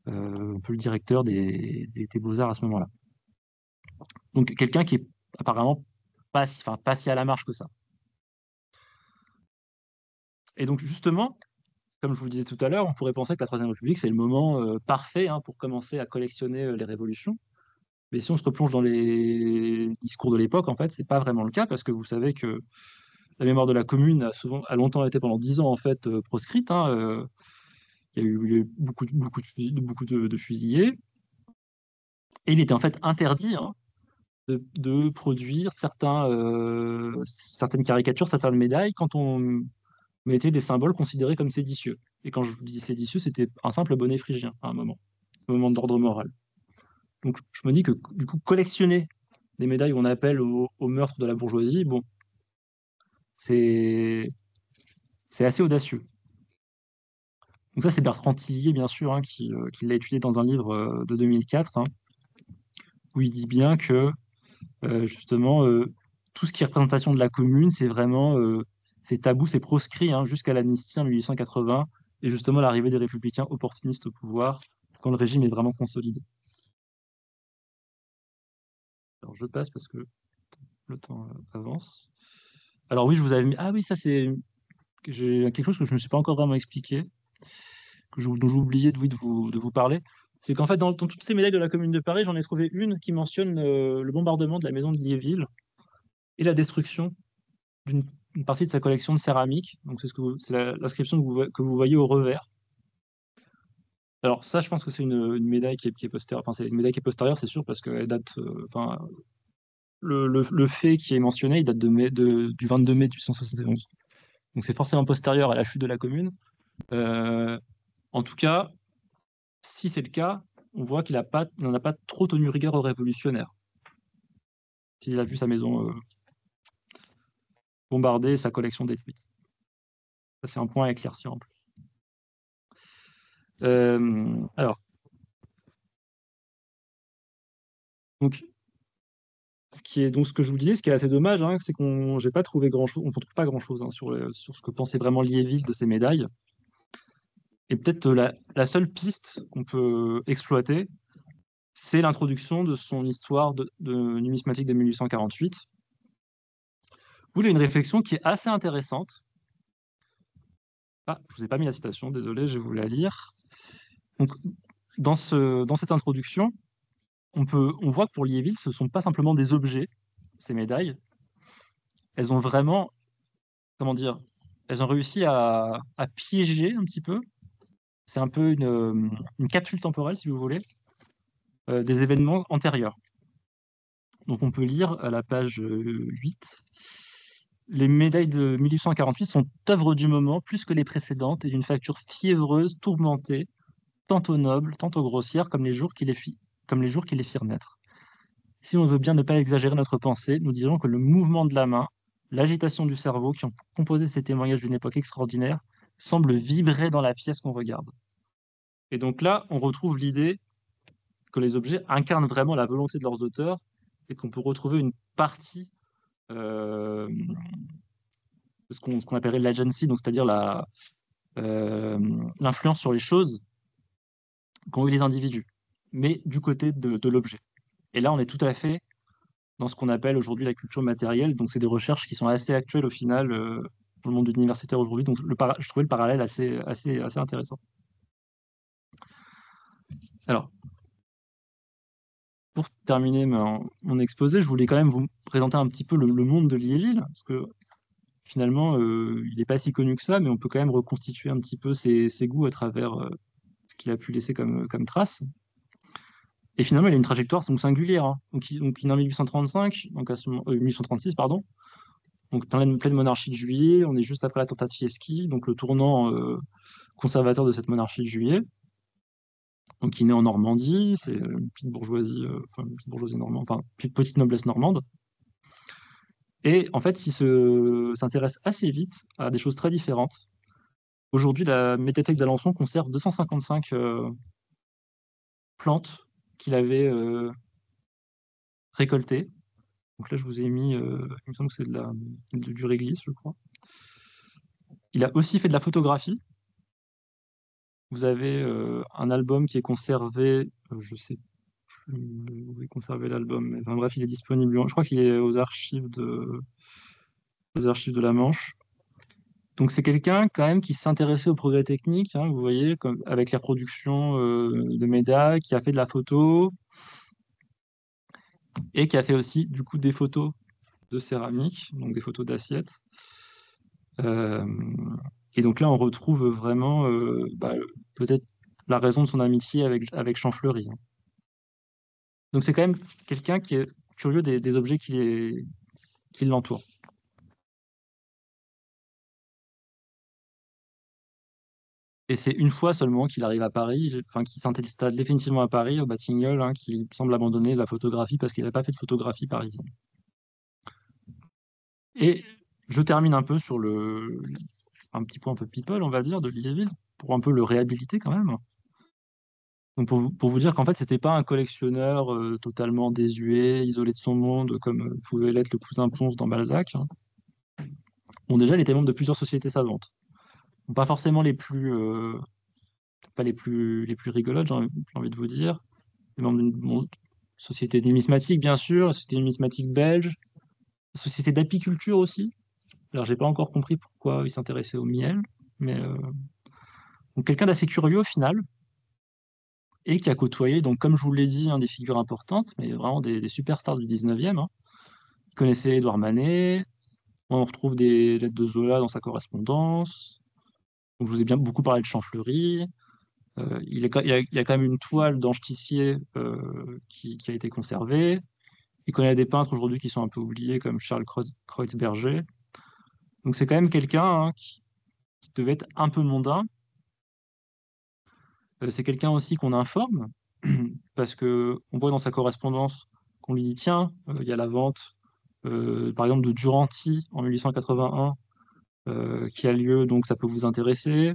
le directeur des Beaux-Arts à ce moment-là. Donc quelqu'un qui est apparemment pas si à la marge que ça. Et donc justement, comme je vous le disais tout à l'heure, on pourrait penser que la Troisième République, c'est le moment parfait pour commencer à collectionner les révolutions. Mais si on se replonge dans les discours de l'époque, en fait, c'est pas vraiment le cas, parce que vous savez que la mémoire de la Commune a longtemps été, pendant 10 ans, en fait, proscrite. Il y a eu beaucoup de fusillés. Et il était en fait interdit de produire certaines caricatures, certaines médailles, quand on mettait des symboles considérés comme séditieux. Et quand je vous dis séditieux, c'était un simple bonnet phrygien à un moment d'ordre moral. Donc je me dis que du coup, collectionner des médailles où on appelle au meurtre de la bourgeoisie, bon, c'est assez audacieux. Donc ça, c'est Bertrand Tillier, bien sûr, qui l'a étudié dans un livre de 2004, où il dit bien que justement, tout ce qui est représentation de la Commune, c'est vraiment c'est tabou, c'est proscrit jusqu'à l'amnistie en 1880 et justement l'arrivée des républicains opportunistes au pouvoir quand le régime est vraiment consolidé. Alors je passe parce que le temps avance. Alors oui, je vous avais mis... Ah oui, ça c'est quelque chose que je ne me suis pas encore vraiment expliqué, dont j'ai oublié de vous parler. C'est qu'en fait, dans toutes ces médailles de la Commune de Paris, j'en ai trouvé une qui mentionne le bombardement de la maison de Liéville et la destruction d'une partie de sa collection de céramique. Donc c'est l'inscription que vous voyez au revers. Alors ça, je pense que c'est une médaille qui est postérieure. Enfin, c'est une médaille qui est postérieure, c'est sûr, parce qu'elle date. Le fait qui est mentionné, il date du 22 mai 1871. Donc c'est forcément postérieur à la chute de la Commune. En tout cas, si c'est le cas, on voit qu'il n'en a pas trop tenu rigueur aux révolutionnaires. S'il a vu sa maison bombardée, sa collection détruite. Ça, c'est un point à éclaircir en plus. Alors, donc, ce que je vous disais, ce qui est assez dommage, c'est qu'on j'ai pas trouvé grand-chose, on ne trouve pas grand-chose sur ce que pensait vraiment Liéville de ces médailles. Et peut-être la seule piste qu'on peut exploiter, c'est l'introduction de son histoire de numismatique de 1848, où il y a une réflexion qui est assez intéressante. Ah, je vous ai pas mis la citation, désolé, je vais vous la lire. Donc, dans cette introduction, on voit que pour Liéville, ce ne sont pas simplement des objets, ces médailles. Elles ont vraiment, comment dire, elles ont réussi à piéger un petit peu. C'est un peu une capsule temporelle, si vous voulez, des événements antérieurs. Donc on peut lire à la page 8. Les médailles de 1848 sont œuvres du moment plus que les précédentes et d'une facture fiévreuse, tourmentée, tantôt noble, tantôt grossière, comme les jours qui les firent naître. Si l'on veut bien ne pas exagérer notre pensée, nous dirons que le mouvement de la main, l'agitation du cerveau qui ont composé ces témoignages d'une époque extraordinaire semble vibrer dans la pièce qu'on regarde. Et donc là, on retrouve l'idée que les objets incarnent vraiment la volonté de leurs auteurs et qu'on peut retrouver une partie ce qu'on appellerait l'agency, donc c'est-à-dire l'influence sur les choses qu'ont eu les individus, mais du côté de l'objet. Et là, on est tout à fait dans ce qu'on appelle aujourd'hui la culture matérielle. Donc, c'est des recherches qui sont assez actuelles au final dans le monde universitaire aujourd'hui. Donc, je trouvais le parallèle assez intéressant. Alors, pour terminer mon exposé, je voulais quand même vous présenter un petit peu le monde de Liéville, parce que finalement, il n'est pas si connu que ça, mais on peut quand même reconstituer un petit peu ses goûts à travers ce qu'il a pu laisser comme trace. Et finalement, il a une trajectoire singulière. Hein. Donc, il est né en 1835, donc 1836, pardon. Donc, pleine monarchie de Juillet. On est juste après l'attentat de Fieschi, donc le tournant conservateur de cette monarchie de Juillet. Donc, il naît en Normandie. C'est une petite bourgeoisie, normande, enfin, petite noblesse normande. Et en fait, il s'intéresse assez vite à des choses très différentes. Aujourd'hui, la médiathèque d'Alençon conserve 255 plantes qu'il avait récoltées. Donc là, je vous ai mis, il me semble que c'est du réglisse, je crois. Il a aussi fait de la photographie. Vous avez un album qui est conservé, je sais plus où est conservé l'album, mais enfin, bref, il est disponible. Je crois qu'il est aux archives de la Manche. Donc c'est quelqu'un quand même qui s'intéressait au progrès technique, hein, vous voyez, avec les reproductions de Méda, qui a fait de la photo et qui a fait aussi du coup des photos de céramique, donc des photos d'assiettes. Et donc là, on retrouve vraiment peut-être la raison de son amitié avec Champfleury. Hein. Donc c'est quand même quelqu'un qui est curieux des objets qui l'entourent. Et c'est une fois seulement qu'il arrive à Paris, enfin qu'il s'installe définitivement à Paris, au Batignolles, hein, qu'il semble abandonner la photographie parce qu'il n'a pas fait de photographie parisienne. Et je termine un peu sur un petit point un peu people, on va dire, de Liéville, pour un peu le réhabiliter quand même. Donc pour vous dire qu'en fait, c'était pas un collectionneur totalement désuet, isolé de son monde, comme pouvait l'être le cousin Ponce dans Balzac. Hein. Bon, déjà, il était membre de plusieurs sociétés savantes. Donc, pas forcément pas les plus rigolotes, j'ai envie de vous dire. Il est membre d'une société numismatique, bien sûr, la société numismatique belge, la société d'apiculture aussi. Alors, j'ai pas encore compris pourquoi il s'intéressait au miel, mais donc quelqu'un d'assez curieux au final, et qui a côtoyé, donc comme je vous l'ai dit, des figures importantes, mais vraiment des superstars du 19e. Hein. Il connaissait Édouard Manet, on retrouve des lettres de Zola dans sa correspondance. Donc, je vous ai bien beaucoup parlé de Champfleury. Il y a quand même une toile d'Ange Tissier qui a été conservée. Il connaît des peintres aujourd'hui qui sont un peu oubliés, comme Charles Kreuzberger. Donc c'est quand même quelqu'un qui devait être un peu mondain. C'est quelqu'un aussi qu'on informe, parce qu'on voit dans sa correspondance qu'on lui dit, tiens, il y a la vente, par exemple, de Duranty en 1881, qui a lieu, donc ça peut vous intéresser.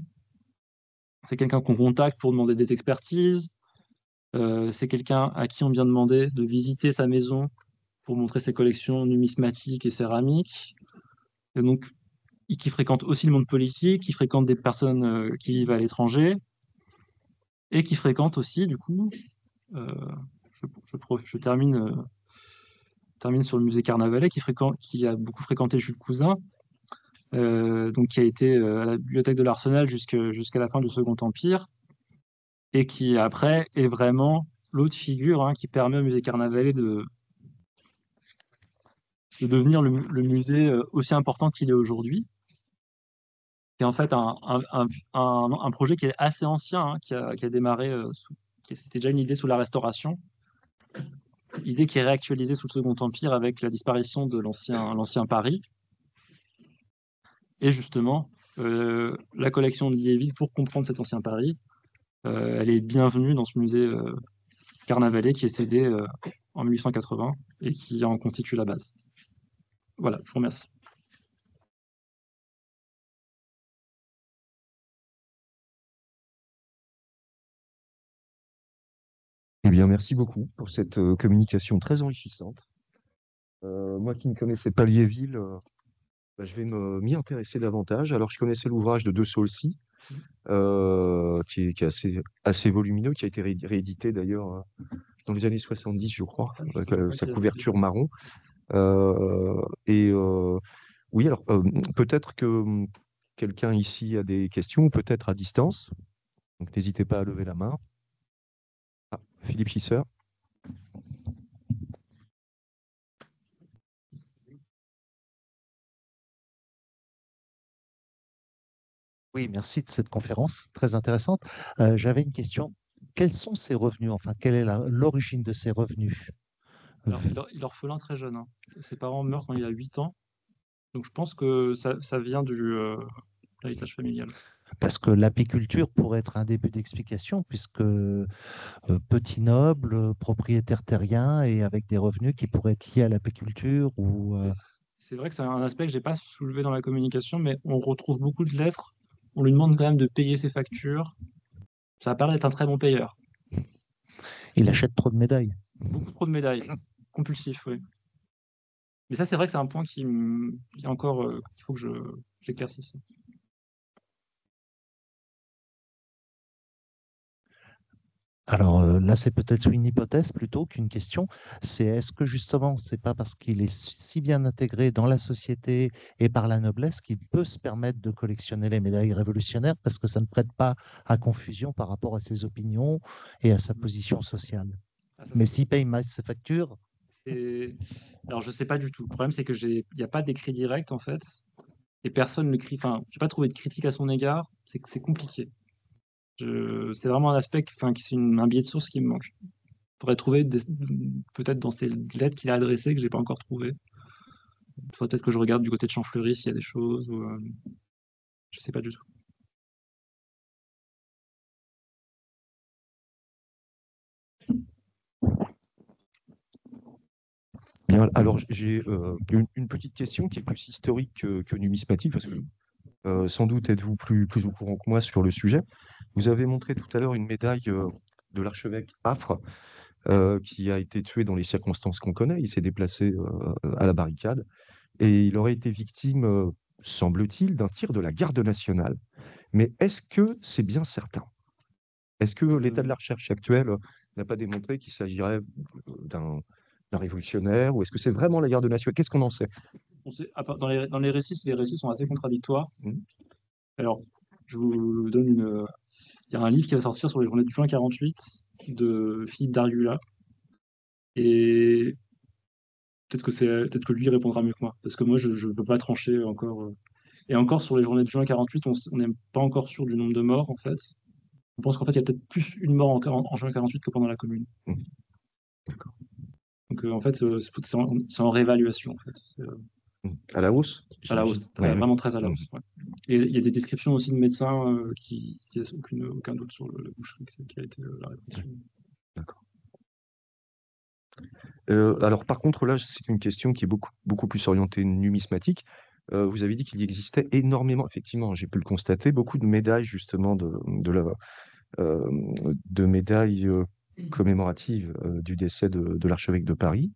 C'est quelqu'un qu'on contacte pour demander des expertises. C'est quelqu'un à qui on vient demander de visiter sa maison pour montrer ses collections numismatiques et céramiques. Et donc, qui fréquente aussi le monde politique, qui fréquente des personnes qui vivent à l'étranger, et qui fréquente aussi, du coup, je termine sur le musée Carnavalet, qui a beaucoup fréquenté Jules Cousin, donc qui a été à la bibliothèque de l'Arsenal jusqu'à la fin du Second Empire, et qui après est vraiment l'autre figure qui permet au musée Carnavalet de devenir le musée aussi important qu'il est aujourd'hui. C'est en fait un projet qui est assez ancien, qui a démarré, c'était déjà une idée sous la Restauration, idée qui est réactualisée sous le Second Empire avec la disparition de l'ancien Paris. Et justement, la collection de Liéville, pour comprendre cet ancien Paris, elle est bienvenue dans ce musée Carnavalet qui est cédé en 1880 et qui en constitue la base. Voilà, je vous remercie. Eh bien, merci beaucoup pour cette communication très enrichissante. Moi qui ne connaissais pas Liéville, Bah, je vais m'y intéresser davantage. Alors, je connaissais l'ouvrage de De Saulcy, qui est assez volumineux, qui a été réédité d'ailleurs dans les années 70, je crois, Ah, je avec savais pas sa qu'il a fait des- couverture marron. Et oui, alors peut-être que quelqu'un ici a des questions, ou peut-être à distance. Donc, n'hésitez pas à lever la main. Ah, Philippe Schisser. Oui, merci de cette conférence très intéressante. J'avais une question. Quels sont ses revenus? Enfin, quelle est l'origine de ses revenus? Alors, il est orphelin très jeune, hein. Ses parents meurent quand il a 8 ans. Donc, je pense que ça vient du l'héritage familial. Parce que l'apiculture pourrait être un début d'explication, puisque petit noble, propriétaire terrien et avec des revenus qui pourraient être liés à l'apiculture ou C'est vrai que c'est un aspect que j'ai pas soulevé dans la communication, mais on retrouve beaucoup de lettres. On lui demande quand même de payer ses factures. Ça a l'air d'être un très bon payeur. il achète trop de médailles. Beaucoup trop de médailles. Compulsif, oui. Mais ça, c'est vrai que c'est un point qui est encore qu'il faut que j'éclaircisse. Alors là, c'est peut-être une hypothèse plutôt qu'une question. C'est est-ce que justement, c'est pas parce qu'il est si bien intégré dans la société et par la noblesse qu'il peut se permettre de collectionner les médailles révolutionnaires parce que ça ne prête pas à confusion par rapport à ses opinions et à sa position sociale. Ah, ça, Mais s'il paye mal ses factures, alors, je sais pas du tout. Le problème, c'est que il n'y a pas d'écrit direct, en fait, et personne ne crie. Enfin, j'ai pas trouvé de critique à son égard. C'est que c'est compliqué. C'est vraiment un aspect, enfin, qui c'est un biais de source qui me manque. Il faudrait trouver peut-être dans ces lettres qu'il a adressées que j'ai pas encore trouvé. Il faudrait peut-être que je regarde du côté de Champfleury s'il y a des choses. Ou, je sais pas du tout. Bien, alors j'ai une petite question qui est plus historique que numismatique, parce que sans doute êtes-vous plus au courant que moi sur le sujet. Vous avez montré tout à l'heure une médaille de l'archevêque Affre, qui a été tué dans les circonstances qu'on connaît. Il s'est déplacé à la barricade et il aurait été victime, semble-t-il, d'un tir de la garde nationale. Mais est-ce que c'est bien certain? Est-ce que l'état de la recherche actuelle n'a pas démontré qu'il s'agirait d'un révolutionnaire, ou est-ce que c'est vraiment la garde nationale? Qu'est-ce qu'on en sait? Dans les récits, les récits sont assez contradictoires. Mhm. Alors, je vous donne il y a un livre qui va sortir sur les journées de juin 48 de Philippe Dargula. Et peut-être que lui répondra mieux que moi, parce que moi, je ne peux pas trancher encore. Et encore, sur les journées de juin 48, on n'est pas encore sûr du nombre de morts, en fait. On pense qu'en fait, il y a peut-être plus une mort en juin 48 que pendant la Commune. Mhm. Donc, en fait, c'est en réévaluation, en fait. À la hausse, À la hausse, j'imagine. Ouais, ouais. vraiment très à la Mhm. hausse. Ouais. Et il y a des descriptions aussi de médecins qui laissent aucun doute sur la boucherie qui a été la répression. D'accord. Alors, par contre, là, c'est une question qui est beaucoup plus orientée numismatique. Vous avez dit qu'il y existait énormément, effectivement, j'ai pu le constater, beaucoup de médailles, justement, euh, de médailles commémoratives du décès de l'archevêque de Paris.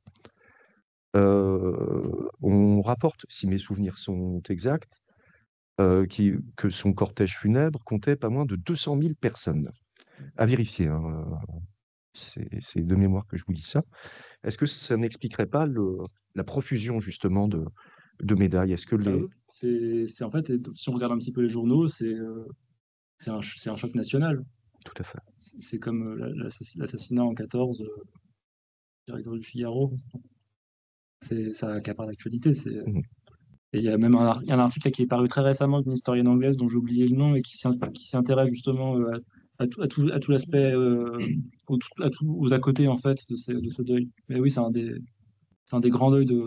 On rapporte, si mes souvenirs sont exacts, que son cortège funèbre comptait pas moins de 200 000 personnes. À vérifier, hein, c'est de mémoire que je vous dis ça. Est-ce que ça n'expliquerait pas la profusion justement de médailles? Est-ce que les... C'est en fait, si on regarde un petit peu les journaux, c'est un choc national. Tout à fait. C'est comme l'assassinat en 14, directeur du Figaro. Ça accapare l'actualité. Mhm. Et il y a même il y a un article là qui est paru très récemment d'une historienne anglaise dont j'ai oublié le nom et qui s'intéresse justement à tout l'aspect, aux à côté en fait de ce deuil. Mais oui, c'est un des grands deuils du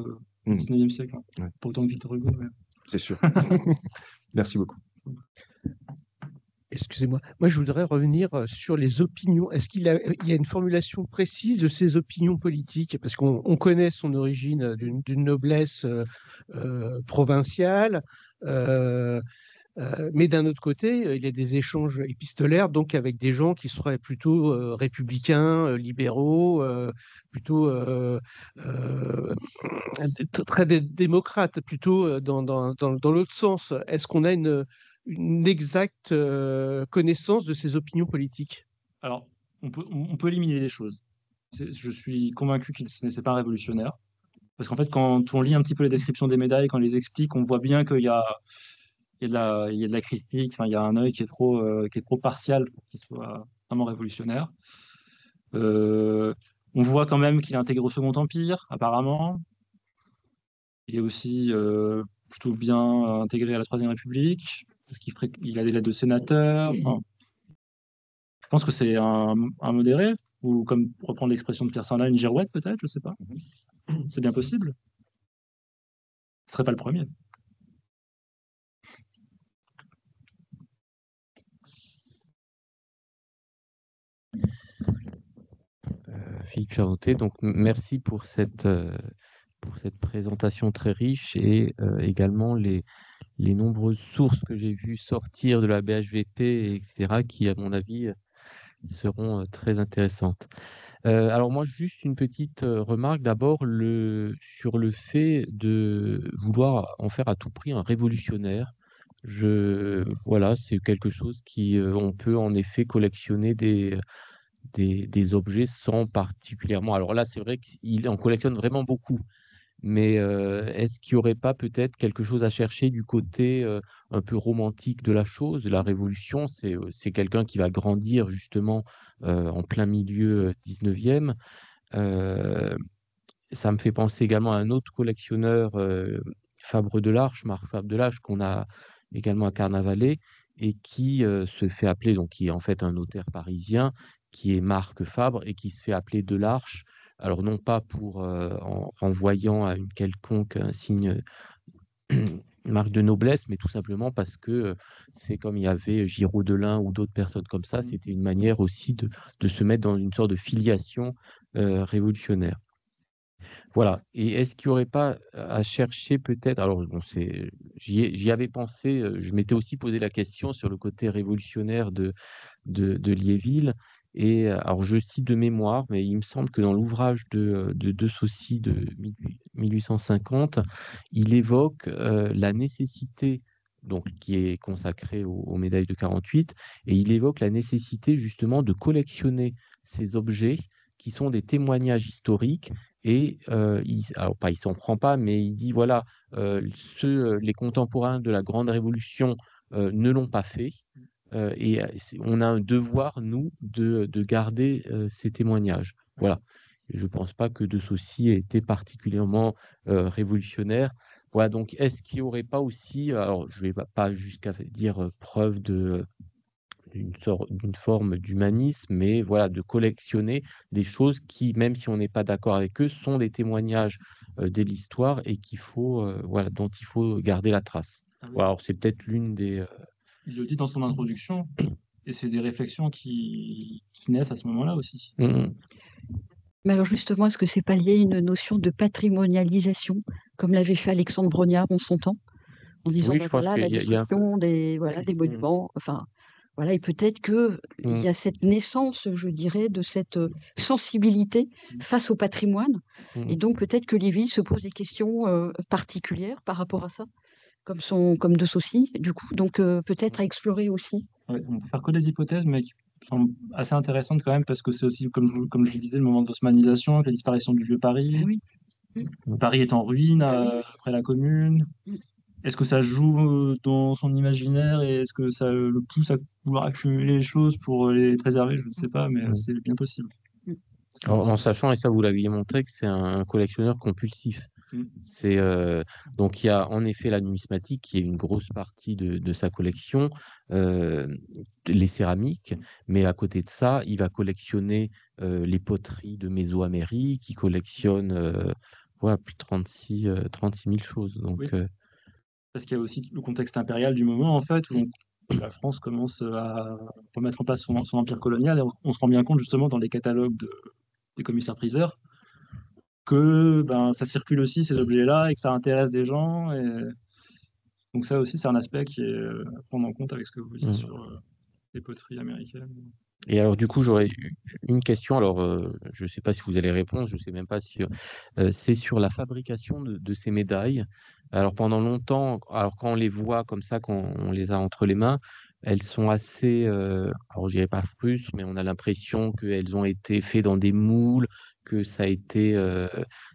Mhm. 19e siècle, hein. Ouais. Pas autant que Victor Hugo. Mais... C'est sûr. Merci beaucoup. Excusez-moi. Moi, je voudrais revenir sur les opinions. Est-ce il y a une formulation précise de ses opinions politiques? Parce qu'on connaît son origine d'une noblesse provinciale. Mais d'un autre côté, il y a des échanges épistolaires, donc avec des gens qui seraient plutôt républicains, libéraux, plutôt très démocrates, plutôt dans l'autre sens. Est-ce qu'on a une exacte connaissance de ses opinions politiques? Alors, on peut éliminer les choses. Je suis convaincu qu'il n'est pas un révolutionnaire. Parce qu'en fait, quand on lit un petit peu les descriptions des médailles, quand on les explique, on voit bien qu'il y a, il y a de la critique, enfin, il y a un œil qui est trop partial pour qu'il soit vraiment révolutionnaire. On voit quand même qu'il intègre au Second Empire, apparemment. Il est aussi plutôt bien intégré à la Troisième République, parce il a des lettres de sénateur. Enfin, je pense que c'est un modéré, ou comme pour reprendre l'expression de Pierre Sardin, une girouette peut-être, je sais pas. C'est bien possible. Ce serait pas le premier. Philippe Charentais, donc merci pour cette présentation très riche et également les nombreuses sources que j'ai vues sortir de la BHVP, etc., qui, à mon avis, seront très intéressantes. Alors moi, juste une petite remarque. D'abord, sur le fait de vouloir en faire à tout prix un révolutionnaire. Voilà, c'est quelque chose on peut en effet collectionner des objets sans particulièrement. Alors là, c'est vrai qu'il en collectionne vraiment beaucoup. Mais est-ce qu'il n'y aurait pas peut-être quelque chose à chercher du côté un peu romantique de la chose? La Révolution, c'est quelqu'un qui va grandir justement en plein milieu 19e. Euh, Ça me fait penser également à un autre collectionneur, Fabre de l'Arche, Marc Fabre de l'Arche, qu'on a également à Carnavalet, et qui se fait appeler, donc qui est en fait un notaire parisien, qui est Marc Fabre, et qui se fait appeler de l'Arche. Alors non pas en renvoyant à une quelconque un signe, marque de noblesse, mais tout simplement parce que c'est comme il y avait Giraud Delin ou d'autres personnes comme ça, c'était une manière aussi de se mettre dans une sorte de filiation révolutionnaire. Voilà. Et est-ce qu'il n'y aurait pas à chercher peut-être, alors bon, j'y avais pensé, je m'étais aussi posé la question sur le côté révolutionnaire de Liéville. Et alors je cite de mémoire, mais il me semble que dans l'ouvrage de Saucy de 1850, il évoque la nécessité, donc qui est consacrée aux médailles de 48, et il évoque la nécessité justement de collectionner ces objets qui sont des témoignages historiques. Et alors pas, il s'en prend pas, mais il dit voilà, les contemporains de la Grande Révolution ne l'ont pas fait. Et on a un devoir, nous, de garder ces témoignages. Voilà. Et je ne pense pas que De Saucy ait été particulièrement révolutionnaire. Voilà, donc est-ce qu'il n'y aurait pas aussi, alors je ne vais pas jusqu'à dire preuve d'une forme d'humanisme, mais voilà, de collectionner des choses qui, même si on n'est pas d'accord avec eux, sont des témoignages de l'histoire et voilà, dont il faut garder la trace. Ah oui. Voilà, alors c'est peut-être l'une des... Il le dit dans son introduction, et c'est des réflexions qui naissent à ce moment-là aussi. Mais alors justement, est-ce que c'est pas lié à une notion de patrimonialisation, comme l'avait fait Alexandre Brognard en son temps, en disant Oui, je pense voilà, la qu'il y a un peu... destruction des monuments, enfin voilà, et peut-être qu'il y a cette naissance, je dirais, de cette sensibilité face au patrimoine, et donc peut-être que Liéville se pose des questions particulières par rapport à ça, comme De Saucy, du coup, donc peut-être à explorer aussi. Ouais, on peut faire que des hypothèses, mais qui sont assez intéressantes quand même, parce que c'est aussi, comme je le disais, le moment de l'osmanisation, la disparition du vieux Paris. Ah oui. Paris est en ruine après la Commune. Est-ce que ça joue dans son imaginaire et est-ce que ça le pousse à vouloir accumuler les choses pour les préserver? Je ne sais pas, mais c'est bien possible. En sachant, et ça vous l'aviez montré, que c'est un collectionneur compulsif. Donc il y a en effet la numismatique qui est une grosse partie de sa collection, les céramiques, mais à côté de ça, il va collectionner les poteries de Mésoamérique, il collectionne voilà, plus de 36 000 choses. Donc, oui. Parce qu'il y a aussi le contexte impérial du moment, en fait, où la France commence à remettre en place son empire colonial, et on se rend bien compte justement dans les catalogues des commissaires-priseurs que ça circule aussi ces objets-là et que ça intéresse des gens. Et Donc ça aussi, c'est un aspect qui est à prendre en compte avec ce que vous dites Mhm. sur les poteries américaines. Et alors, du coup, j'aurais une question. Alors, je ne sais pas si vous allez répondre, je ne sais même pas si c'est sur la fabrication de ces médailles. Alors, pendant longtemps, alors quand on les voit comme ça, quand on les a entre les mains, elles sont assez, alors je dirais pas frustres, mais on a l'impression qu'elles ont été faites dans des moules, que ça a été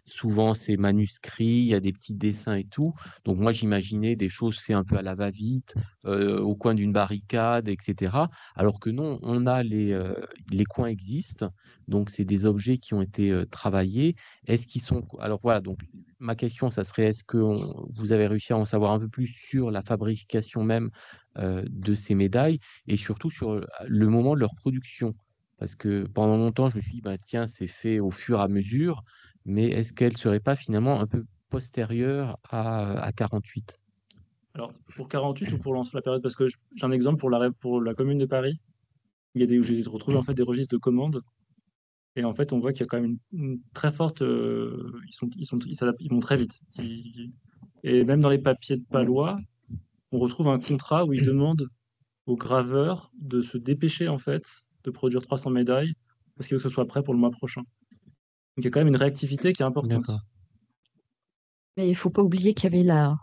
souvent c'est manuscrit, il y a des petits dessins et tout. Donc moi, j'imaginais des choses faites un peu à la va-vite, au coin d'une barricade, etc. Alors que non, on a les coins existent, donc c'est des objets qui ont été travaillés. Est-ce qu'ils sont... Alors voilà, donc ma question, ça serait, est-ce que vous avez réussi à en savoir un peu plus sur la fabrication même de ces médailles et surtout sur le moment de leur production? Parce que pendant longtemps, je me suis dit, bah, tiens, c'est fait au fur et à mesure, mais est-ce qu'elle ne serait pas finalement un peu postérieure à 48? Alors, pour 48 ou pour la période, parce que j'ai un exemple pour la Commune de Paris, il y a où j'ai retrouvé en fait des registres de commandes, et en fait, on voit qu'il y a quand même une très forte... ils vont très vite. Et même dans les papiers de Palois, on retrouve un contrat où ils demandent aux graveurs de se dépêcher en fait de produire 300 médailles parce qu'il veut que ce soit prêt pour le mois prochain. Donc il y a quand même une réactivité qui est importante. D'accord. Mais il ne faut pas oublier qu'il y avait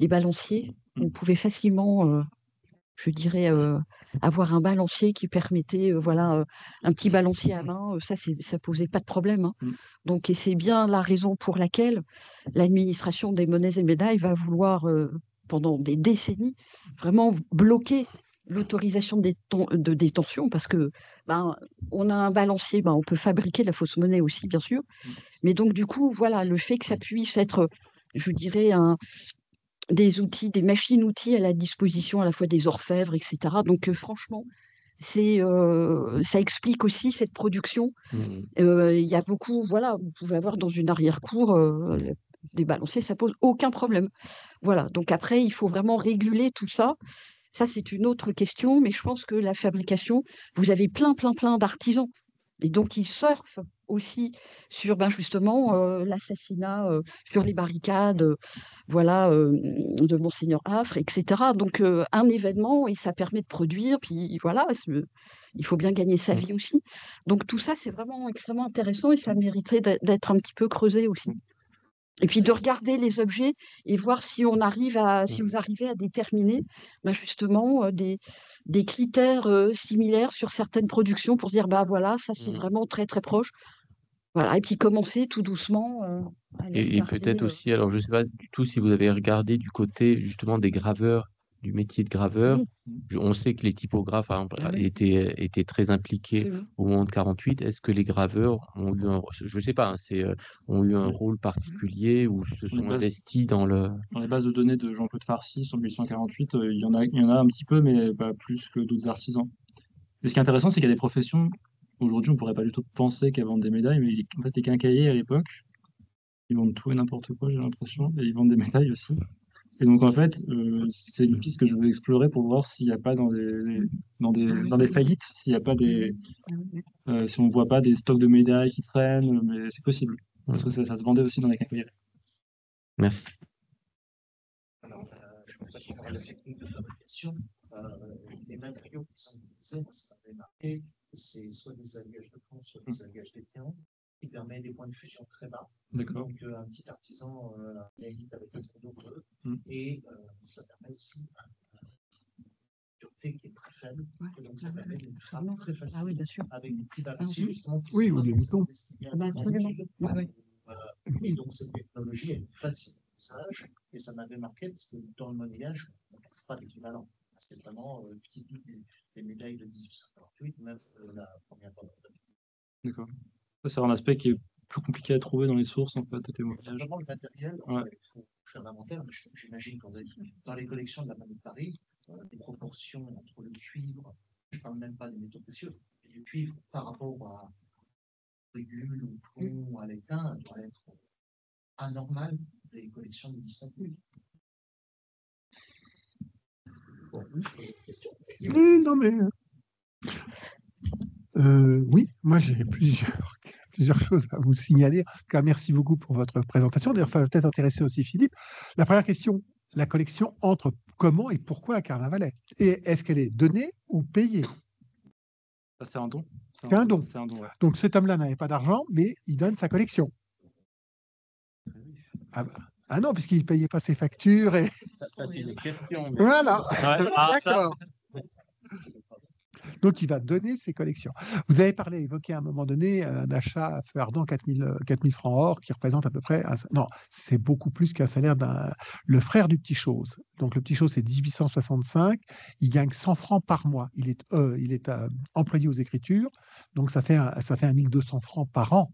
les balanciers. On pouvait facilement, je dirais, avoir un balancier qui permettait, voilà, un petit balancier à main. Ça ne posait pas de problème, hein. Donc, et c'est bien la raison pour laquelle l'administration des monnaies et médailles va vouloir, pendant des décennies, vraiment bloquer l'autorisation de détention parce que on a un balancier, on peut fabriquer de la fausse monnaie aussi, bien sûr. Mais donc, du coup, voilà, le fait que ça puisse être, je dirais, des outils, des machines-outils à la disposition à la fois des orfèvres, etc. Donc, franchement, ça explique aussi cette production. Il y a beaucoup, voilà, vous pouvez avoir dans une arrière-cour des balanciers, ça pose aucun problème. Voilà, donc après, il faut vraiment réguler tout ça. Ça, c'est une autre question, mais je pense que la fabrication, vous avez plein d'artisans. Et donc, ils surfent aussi sur justement l'assassinat sur les barricades voilà, de Monseigneur Affre, etc. Donc, un événement, et ça permet de produire, puis voilà, il faut bien gagner sa vie aussi. Donc, tout ça, c'est vraiment extrêmement intéressant et ça mériterait d'être un petit peu creusé aussi. Et puis de regarder les objets et voir si vous arrivez à déterminer justement des critères similaires sur certaines productions pour dire voilà, ça c'est vraiment très très proche. Voilà, et puis commencer tout doucement à les Et regarder. peut-être aussi, alors je ne sais pas du tout si vous avez regardé du côté justement des graveurs, du métier de graveur. Oui. On sait que les typographes par exemple, Ah oui. étaient très impliqués Oui, oui. au moment de 48. Est-ce que les graveurs ont eu je ne sais pas, hein, ont eu un rôle particulier ou se sont investis dans les bases de données de Jean-Claude Farcy sur 1848, il y en a un petit peu, mais pas plus que d'autres artisans. Et ce qui est intéressant, c'est qu'il y a des professions, aujourd'hui on ne pourrait pas du tout penser qu'elles vendent des médailles, mais en fait les quincailliers à l'époque, ils vendent tout et n'importe quoi, j'ai l'impression, et ils vendent des médailles aussi. Et donc en fait, c'est une piste que je veux explorer pour voir s'il n'y a pas dans des faillites, s'il n'y a pas si on ne voit pas des stocks de médailles qui traînent, mais c'est possible, parce que ça se vendait aussi dans les quincailleries. Merci. Alors, je ne vais pas parler de la technique de fabrication. Les matériaux qui sont utilisés, ça avait marqué, c'est soit des alliages de plomb, soit des alliages d'étain, qui permet des points de fusion très bas. D'accord. Donc, un petit artisan réalise avec le fond bleu, et ça permet aussi une dureté qui est très faible. Et donc, ça permet une frappe très facile. Ah oui, bien sûr. Avec des petits balanciers, justement. Oui, ou des moutons. Et donc, cette technologie est facile d'usage, et ça m'avait marqué parce que dans le monnayage, on ne trouve pas d'équivalent. C'est vraiment typique des médailles de 1848, même la première fois. D'accord. Ça, c'est un aspect qui est plus compliqué à trouver dans les sources, en fait, des témoignages. Vraiment, le matériel, il faut faire l'inventaire, mais j'imagine que dans les collections de la Monnaie de Paris, les proportions entre le cuivre, je ne parle même pas des métaux précieux, mais le cuivre par rapport à régule, au plomb, ou à l'étain, doit être anormal des collections de 17 000. Bon, non, mais oui, moi j'ai plusieurs choses à vous signaler. En tout cas, merci beaucoup pour votre présentation. D'ailleurs, ça va peut-être intéresser aussi Philippe. La première question, la collection entre comment et pourquoi à Carnavalet. Et est-ce qu'elle est donnée ou payée? Ça, c'est un don. C'est un don. C'est un don, ouais. Donc cet homme-là n'avait pas d'argent, mais il donne sa collection. Ah non, puisqu'il ne payait pas ses factures. Et... Ça c'est une question. Voilà. Ouais. Ah, ça, D'accord. Donc, il va donner ses collections. Vous avez évoqué à un moment donné un achat à feu ardent 4000 francs or qui représente à peu près. Non, c'est beaucoup plus qu'un salaire le frère du Petit Chose. Donc, le Petit Chose, c'est 1865. Il gagne 100 francs par mois. Il est employé aux Écritures. Donc, ça fait 1200 francs par an.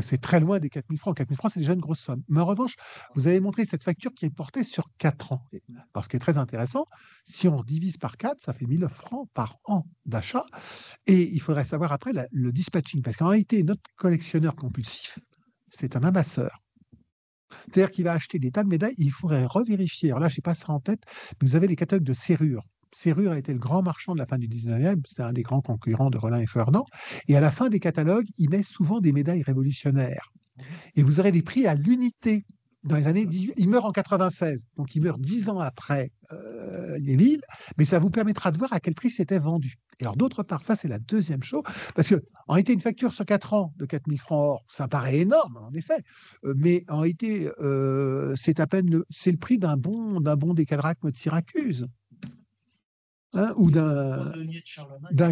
C'est très loin des 4000 francs. 4000 francs, c'est déjà une grosse somme. Mais en revanche, vous avez montré cette facture qui est portée sur 4 ans. Alors, ce qui est très intéressant, si on divise par 4, ça fait 1000 francs par an d'achat. Et il faudrait savoir après le dispatching. Parce qu'en réalité, notre collectionneur compulsif, c'est un amasseur. C'est-à-dire qu'il va acheter des tas de médailles. Il faudrait revérifier. Alors là, je n'ai pas ça en tête, mais vous avez les catalogues de serrures. Serrure a été le grand marchand de la fin du 19e, c'était un des grands concurrents de Rollin et Ferdinand. Et à la fin des catalogues, il met souvent des médailles révolutionnaires. Et vous aurez des prix à l'unité. Dans les années 18, il meurt en 96, donc il meurt 10 ans après Léville, mais ça vous permettra de voir à quel prix c'était vendu. Et alors d'autre part, ça c'est la deuxième chose, parce que en réalité une facture sur 4 ans de 4000 francs or, ça paraît énorme en effet, mais en réalité c'est à peine c'est le prix d'un bon des Cadrachmes de Syracuse. Ou d'un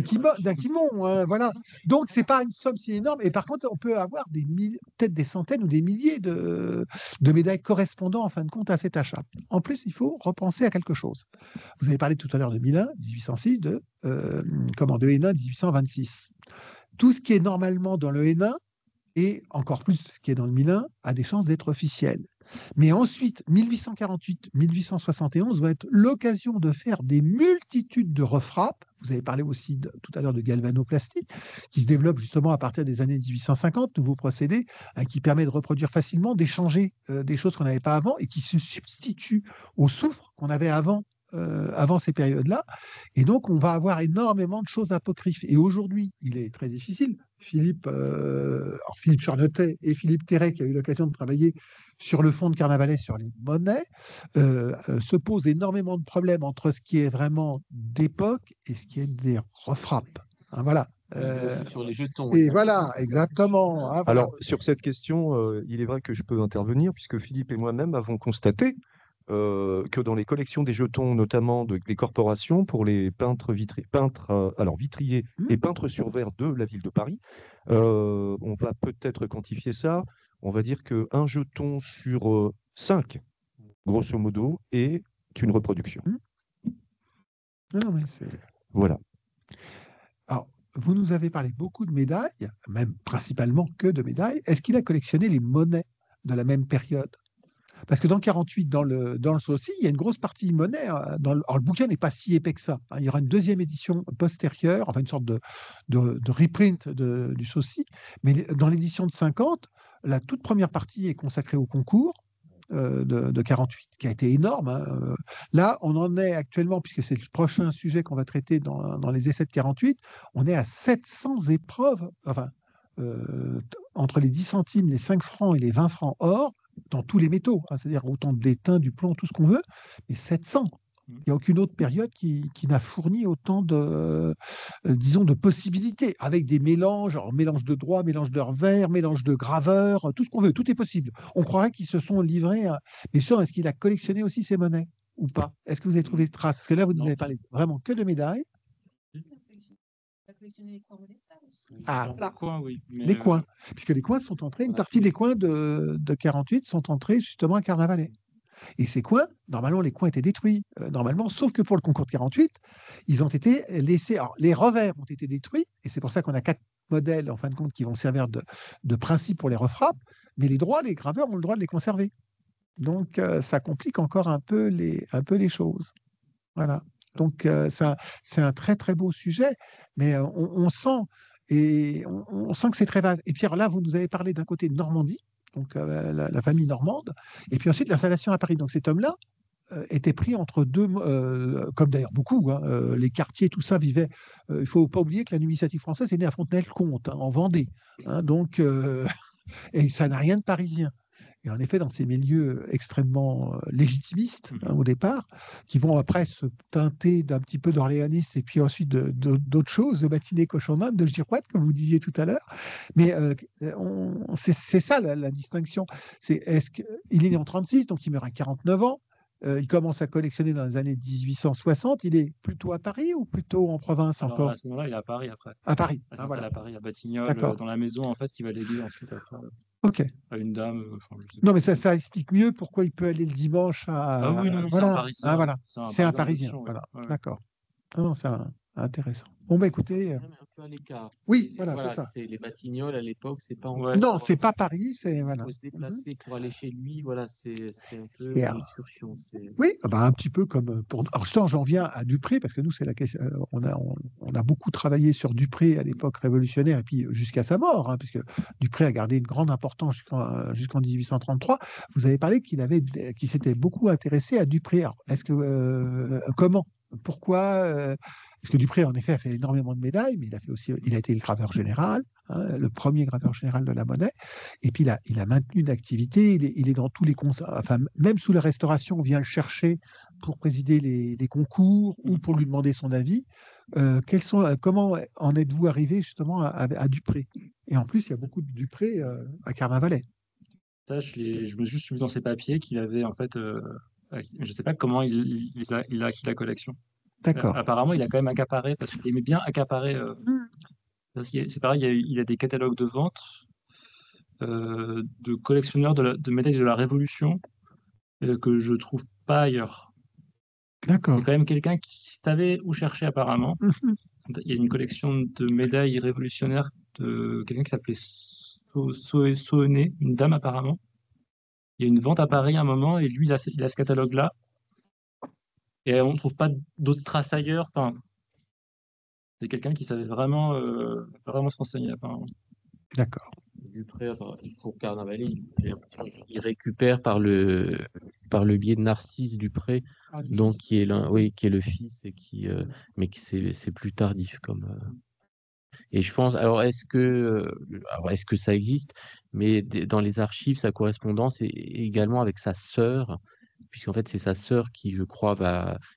Quimon, hein, voilà. Donc, ce n'est pas une somme si énorme. Et par contre, on peut avoir peut-être des centaines ou des milliers de médailles correspondant, en fin de compte, à cet achat. En plus, il faut repenser à quelque chose. Vous avez parlé tout à l'heure de Milan, 1806, de Hénin, 1826. Tout ce qui est normalement dans le Hénin, et encore plus ce qui est dans le Milan, a des chances d'être officiel. Mais ensuite, 1848-1871 va être l'occasion de faire des multitudes de refrappes. Vous avez parlé aussi tout à l'heure de galvanoplastie, qui se développe justement à partir des années 1850, nouveau procédé qui permet de reproduire facilement, d'échanger des choses qu'on n'avait pas avant et qui se substituent au soufre qu'on avait avant ces périodes-là. Et donc, on va avoir énormément de choses apocryphes. Et aujourd'hui, il est très difficile. Philippe Charnotet et Philippe Terret, qui a eu l'occasion de travailler sur le fonds de Carnavalet, sur les monnaies, se posent énormément de problèmes entre ce qui est vraiment d'époque et ce qui est des refrappes. Hein, voilà. Sur les jetons. Et voilà, exactement. Hein, voilà. Alors, sur cette question, il est vrai que je peux intervenir, puisque Philippe et moi-même avons constaté que dans les collections des jetons, notamment des corporations, pour les vitriers et peintres sur verre de la ville de Paris, on va peut-être quantifier ça. On va dire qu'un jeton sur 5, grosso modo, est une reproduction. Non, mais voilà. Alors, vous nous avez parlé beaucoup de médailles, même principalement que de médailles. Est-ce qu'il a collectionné les monnaies de la même période? Parce que dans 48, dans le Saucy, il y a une grosse partie monnaie. Alors, le bouquin n'est pas si épais que ça. Il y aura une deuxième édition postérieure, enfin une sorte de reprint du Saucy. Mais dans l'édition de 50, la toute première partie est consacrée au concours de 48, qui a été énorme. Hein. Là, on en est actuellement, puisque c'est le prochain sujet qu'on va traiter dans les essais de 48, on est à 700 épreuves, enfin, entre les 10 centimes, les 5 francs et les 20 francs or, dans tous les métaux, hein, c'est-à-dire autant d'étain, du plomb, tout ce qu'on veut, mais 700. Il n'y a aucune autre période qui n'a fourni autant disons, de possibilités, avec des mélanges, alors mélange de droit, mélange de revers, mélange de graveurs, tout ce qu'on veut, tout est possible. On croirait qu'ils se sont livrés, mais sûr, est-ce qu'il a collectionné aussi ces monnaies ou pas? Est-ce que vous avez trouvé des traces? Parce que là, vous nous avez parlé vraiment que de médailles. Les coins, oui. Les coins, puisque les coins sont entrés, une partie des coins de 48 sont entrés justement à Carnavalet. Et ces coins, normalement, les coins étaient détruits, normalement, sauf que pour le concours de 48, ils ont été laissés. Alors, les revers ont été détruits, et c'est pour ça qu'on a 4 modèles, en fin de compte, qui vont servir de principe pour les refrappes, mais les droits, les graveurs ont le droit de les conserver. Donc, ça complique encore un peu les choses. Voilà. Donc, c'est un très, très beau sujet, mais on sent que c'est très vaste. Et puis, alors là, vous nous avez parlé d'un côté de Normandie, donc la famille normande, et puis ensuite l'installation à Paris. Donc, cet homme-là était pris entre deux, comme d'ailleurs beaucoup, hein, les quartiers, tout ça vivait. Il ne faut pas oublier que la numismatique française est née à Fontenay-le-Comte, hein, en Vendée. Hein, donc, et ça n'a rien de parisien. Et en effet, dans ces milieux extrêmement légitimistes au départ, qui vont après se teinter d'un petit peu d'orléaniste et puis ensuite d'autres choses, de matinée cochon d'Inde, de girouette, comme vous disiez tout à l'heure. Mais c'est ça la distinction. Il est né en 1936, donc il meurt à 49 ans. Il commence à collectionner dans les années 1860. Il est plutôt à Paris ou plutôt en province Alors, encore? à ce moment-là, il est à Paris après. À Paris. Il Ah, s'installe voilà. à Paris, à Batignolles, D'accord. dans la maison en fait, qu'il va léguer ensuite après, Ok. à une dame. Enfin, je sais Non, pas. mais ça explique mieux pourquoi il peut aller le dimanche Ah oui, non, c'est un voilà. Parisien. Ah, voilà. C'est un Parisien Parisien. d'adoption, oui. Voilà. Ouais, ouais. D'accord. Non, c'est intéressant. Bon, bah écoutez. Un peu à l'écart. Oui, voilà, c'est ça. C'est les Batignolles à l'époque, c'est pas Ouais. Non, c'est pas Paris, c'est. Il Voilà. faut se déplacer pour aller chez lui, voilà, c'est un peu Et, une excursion. oui, un petit peu comme pour. Alors, ça, j'en viens à Dupré, parce que nous, c'est la question. On a beaucoup travaillé sur Dupré à l'époque révolutionnaire, et puis jusqu'à sa mort, hein, puisque Dupré a gardé une grande importance jusqu'en 1833. Vous avez parlé qu'il s'était beaucoup intéressé à Dupré. Alors, est-ce que comment? Pourquoi parce que Dupré, en effet, a fait énormément de médailles, mais il a été le graveur général, hein, le premier graveur général de la monnaie. Et puis, il a maintenu une activité. Il est dans tous les enfin, même sous la Restauration, on vient le chercher pour présider les concours ou pour lui demander son avis. Comment en êtes-vous arrivé justement à Dupré? Et en plus, il y a beaucoup de Dupré à Carnavalet. Ça, je me suis juste vu dans ses papiers qu'il avait en fait. Je ne sais pas comment il a acquis la collection. D'accord. Apparemment, il a quand même accaparé, parce qu'il aimait bien accaparer. Parce que c'est pareil, il a des catalogues de vente de collectionneurs de médailles de la Révolution que je trouve pas ailleurs. D'accord. C'est quand même quelqu'un qui savait où chercher apparemment. Il y a une collection de médailles révolutionnaires de quelqu'un qui s'appelait Soené, une dame apparemment. Il y a une vente à Paris à un moment et lui, il a ce catalogue-là. Et on ne trouve pas d'autres traces ailleurs. Enfin, c'est quelqu'un qui savait vraiment se renseigner apparemment. D'accord. Dupré, pour Carnavalet, il récupère par le biais de Narcisse Dupré, donc qui est le fils et mais c'est plus tardif comme. Et je pense, alors est-ce que ça existe, mais dans les archives, sa correspondance est également avec sa sœur, puisqu'en fait c'est sa sœur qui, je crois,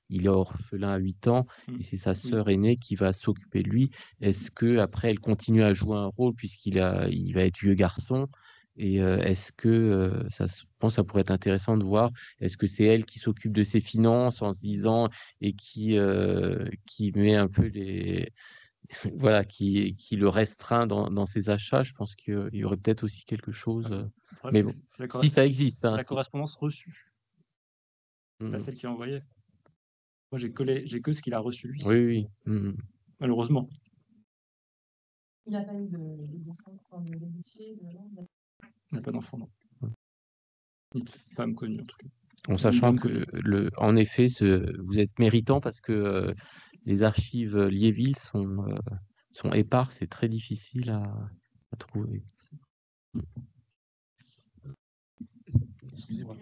il est orphelin à 8 ans, et c'est sa sœur aînée qui va s'occuper de lui. Est-ce que après elle continue à jouer un rôle il va être vieux garçon? Et est-ce que je pense que ça pourrait être intéressant de voir, est-ce que c'est elle qui s'occupe de ses finances en se disant et qui met un peu voilà, qui le restreint dans ses achats? Je pense qu'il y aurait peut-être aussi quelque chose. Mais bon, si ça existe. Hein, la correspondance reçue. C'est pas celle qui a envoyé. Moi, j'ai que ce qu'il a reçu. Lui. Oui. Malheureusement. Il n'a pas eu d'enfants comme l'héritier Il n'a pas d'enfant, non. Ni de femme connue, en tout cas. En sachant que, en effet, vous êtes méritant parce que les archives Liéville sont éparses, c'est très difficile à trouver. Excusez-moi.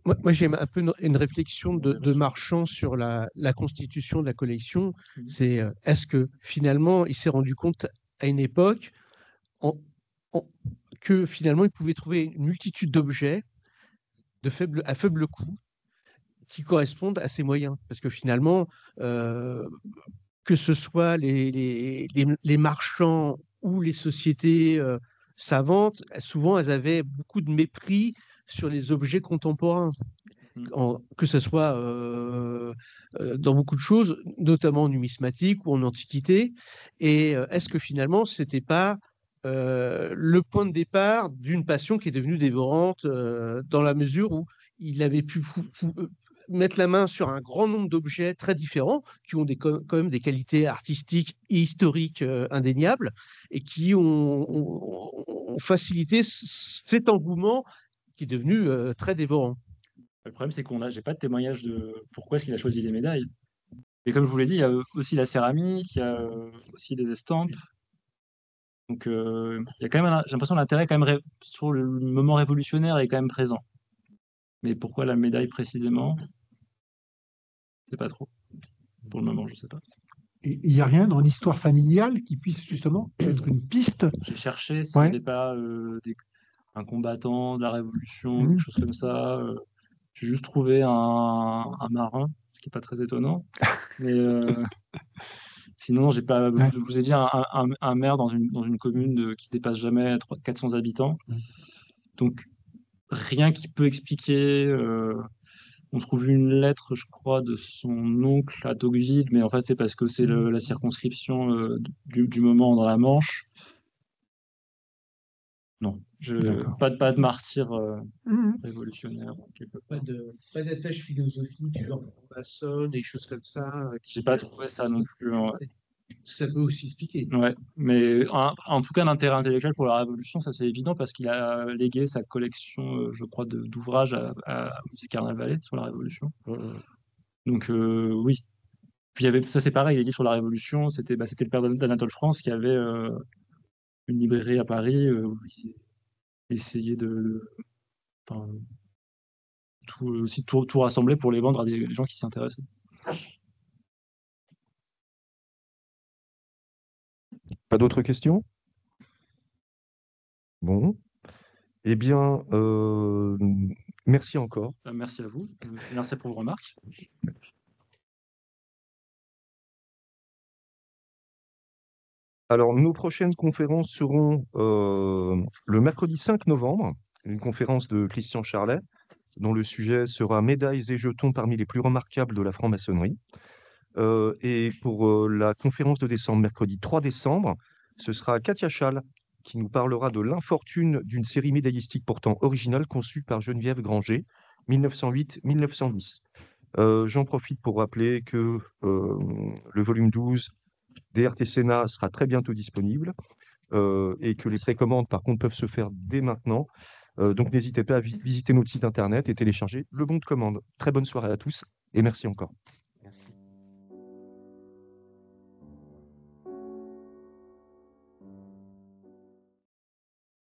Moi j'ai un peu une réflexion de Marchand sur la constitution de la collection. C'est est-ce que finalement il s'est rendu compte à une époque que finalement il pouvait trouver une multitude d'objets à faible coût qui correspondent à ses moyens, parce que finalement que ce soit les marchands ou les sociétés savantes, souvent elles avaient beaucoup de mépris sur les objets contemporains, que ce soit dans beaucoup de choses, notamment en numismatique ou en antiquité. Et est-ce que finalement, ce n'était pas le point de départ d'une passion qui est devenue dévorante dans la mesure où il avait pu mettre la main sur un grand nombre d'objets très différents qui ont quand même des qualités artistiques et historiques indéniables et qui ont facilité cet engouement qui est devenu très dévorant. Le problème, c'est j'ai pas de témoignage de pourquoi est-ce qu'il a choisi les médailles. Et comme je vous l'ai dit, il y a aussi la céramique, il y a aussi des estampes. Donc, il y a quand même, j'ai l'impression que l'intérêt quand même sur le moment révolutionnaire est quand même présent. Mais pourquoi la médaille précisément? C'est pas trop. Pour le moment, je sais pas. Et il n'y a rien dans l'histoire familiale qui puisse justement être une piste? J'ai cherché s'il n'y avait pas un combattant de la Révolution, quelque chose comme ça. J'ai juste trouvé un marin, ce qui n'est pas très étonnant. Mais sinon, j'ai pas, je vous ai dit un maire dans une commune qui dépasse jamais 400 habitants. Donc, rien qui peut expliquer. On trouve une lettre, je crois, de son oncle à Tocqueville, mais en fait, c'est parce que c'est la circonscription du moment dans la Manche. Non, pas de martyr révolutionnaire. Pas d'attache philosophique, genre maçonne et choses comme ça. J'ai pas trouvé ça non plus. Ça peut aussi expliquer. Ouais, mais en tout cas, l'intérêt intellectuel pour la Révolution, ça c'est évident parce qu'il a légué sa collection, je crois, d'ouvrages au musée Carnavalet sur la Révolution. Donc oui. Puis ça c'est pareil, les livres sur la Révolution, c'était le père d'Anatole France qui avait une librairie à Paris où il essayait tout rassembler pour les vendre à des gens qui s'y intéressaient. Pas d'autres questions? Bon. Eh bien, merci encore. Merci à vous. Merci pour vos remarques. Alors, nos prochaines conférences seront le mercredi 5 novembre, une conférence de Christian Charlet, dont le sujet sera « Médailles et jetons parmi les plus remarquables de la franc-maçonnerie ». Et pour la conférence de décembre, mercredi 3 décembre, ce sera Katia Schall qui nous parlera de l'infortune d'une série médaillistique pourtant originale conçue par Geneviève Granger, 1908-1910. J'en profite pour rappeler que le volume 12 DRT Sénat sera très bientôt disponible et que les précommandes, par contre, peuvent se faire dès maintenant. Donc, n'hésitez pas à visiter notre site internet et télécharger le bon de commande. Très bonne soirée à tous et merci encore.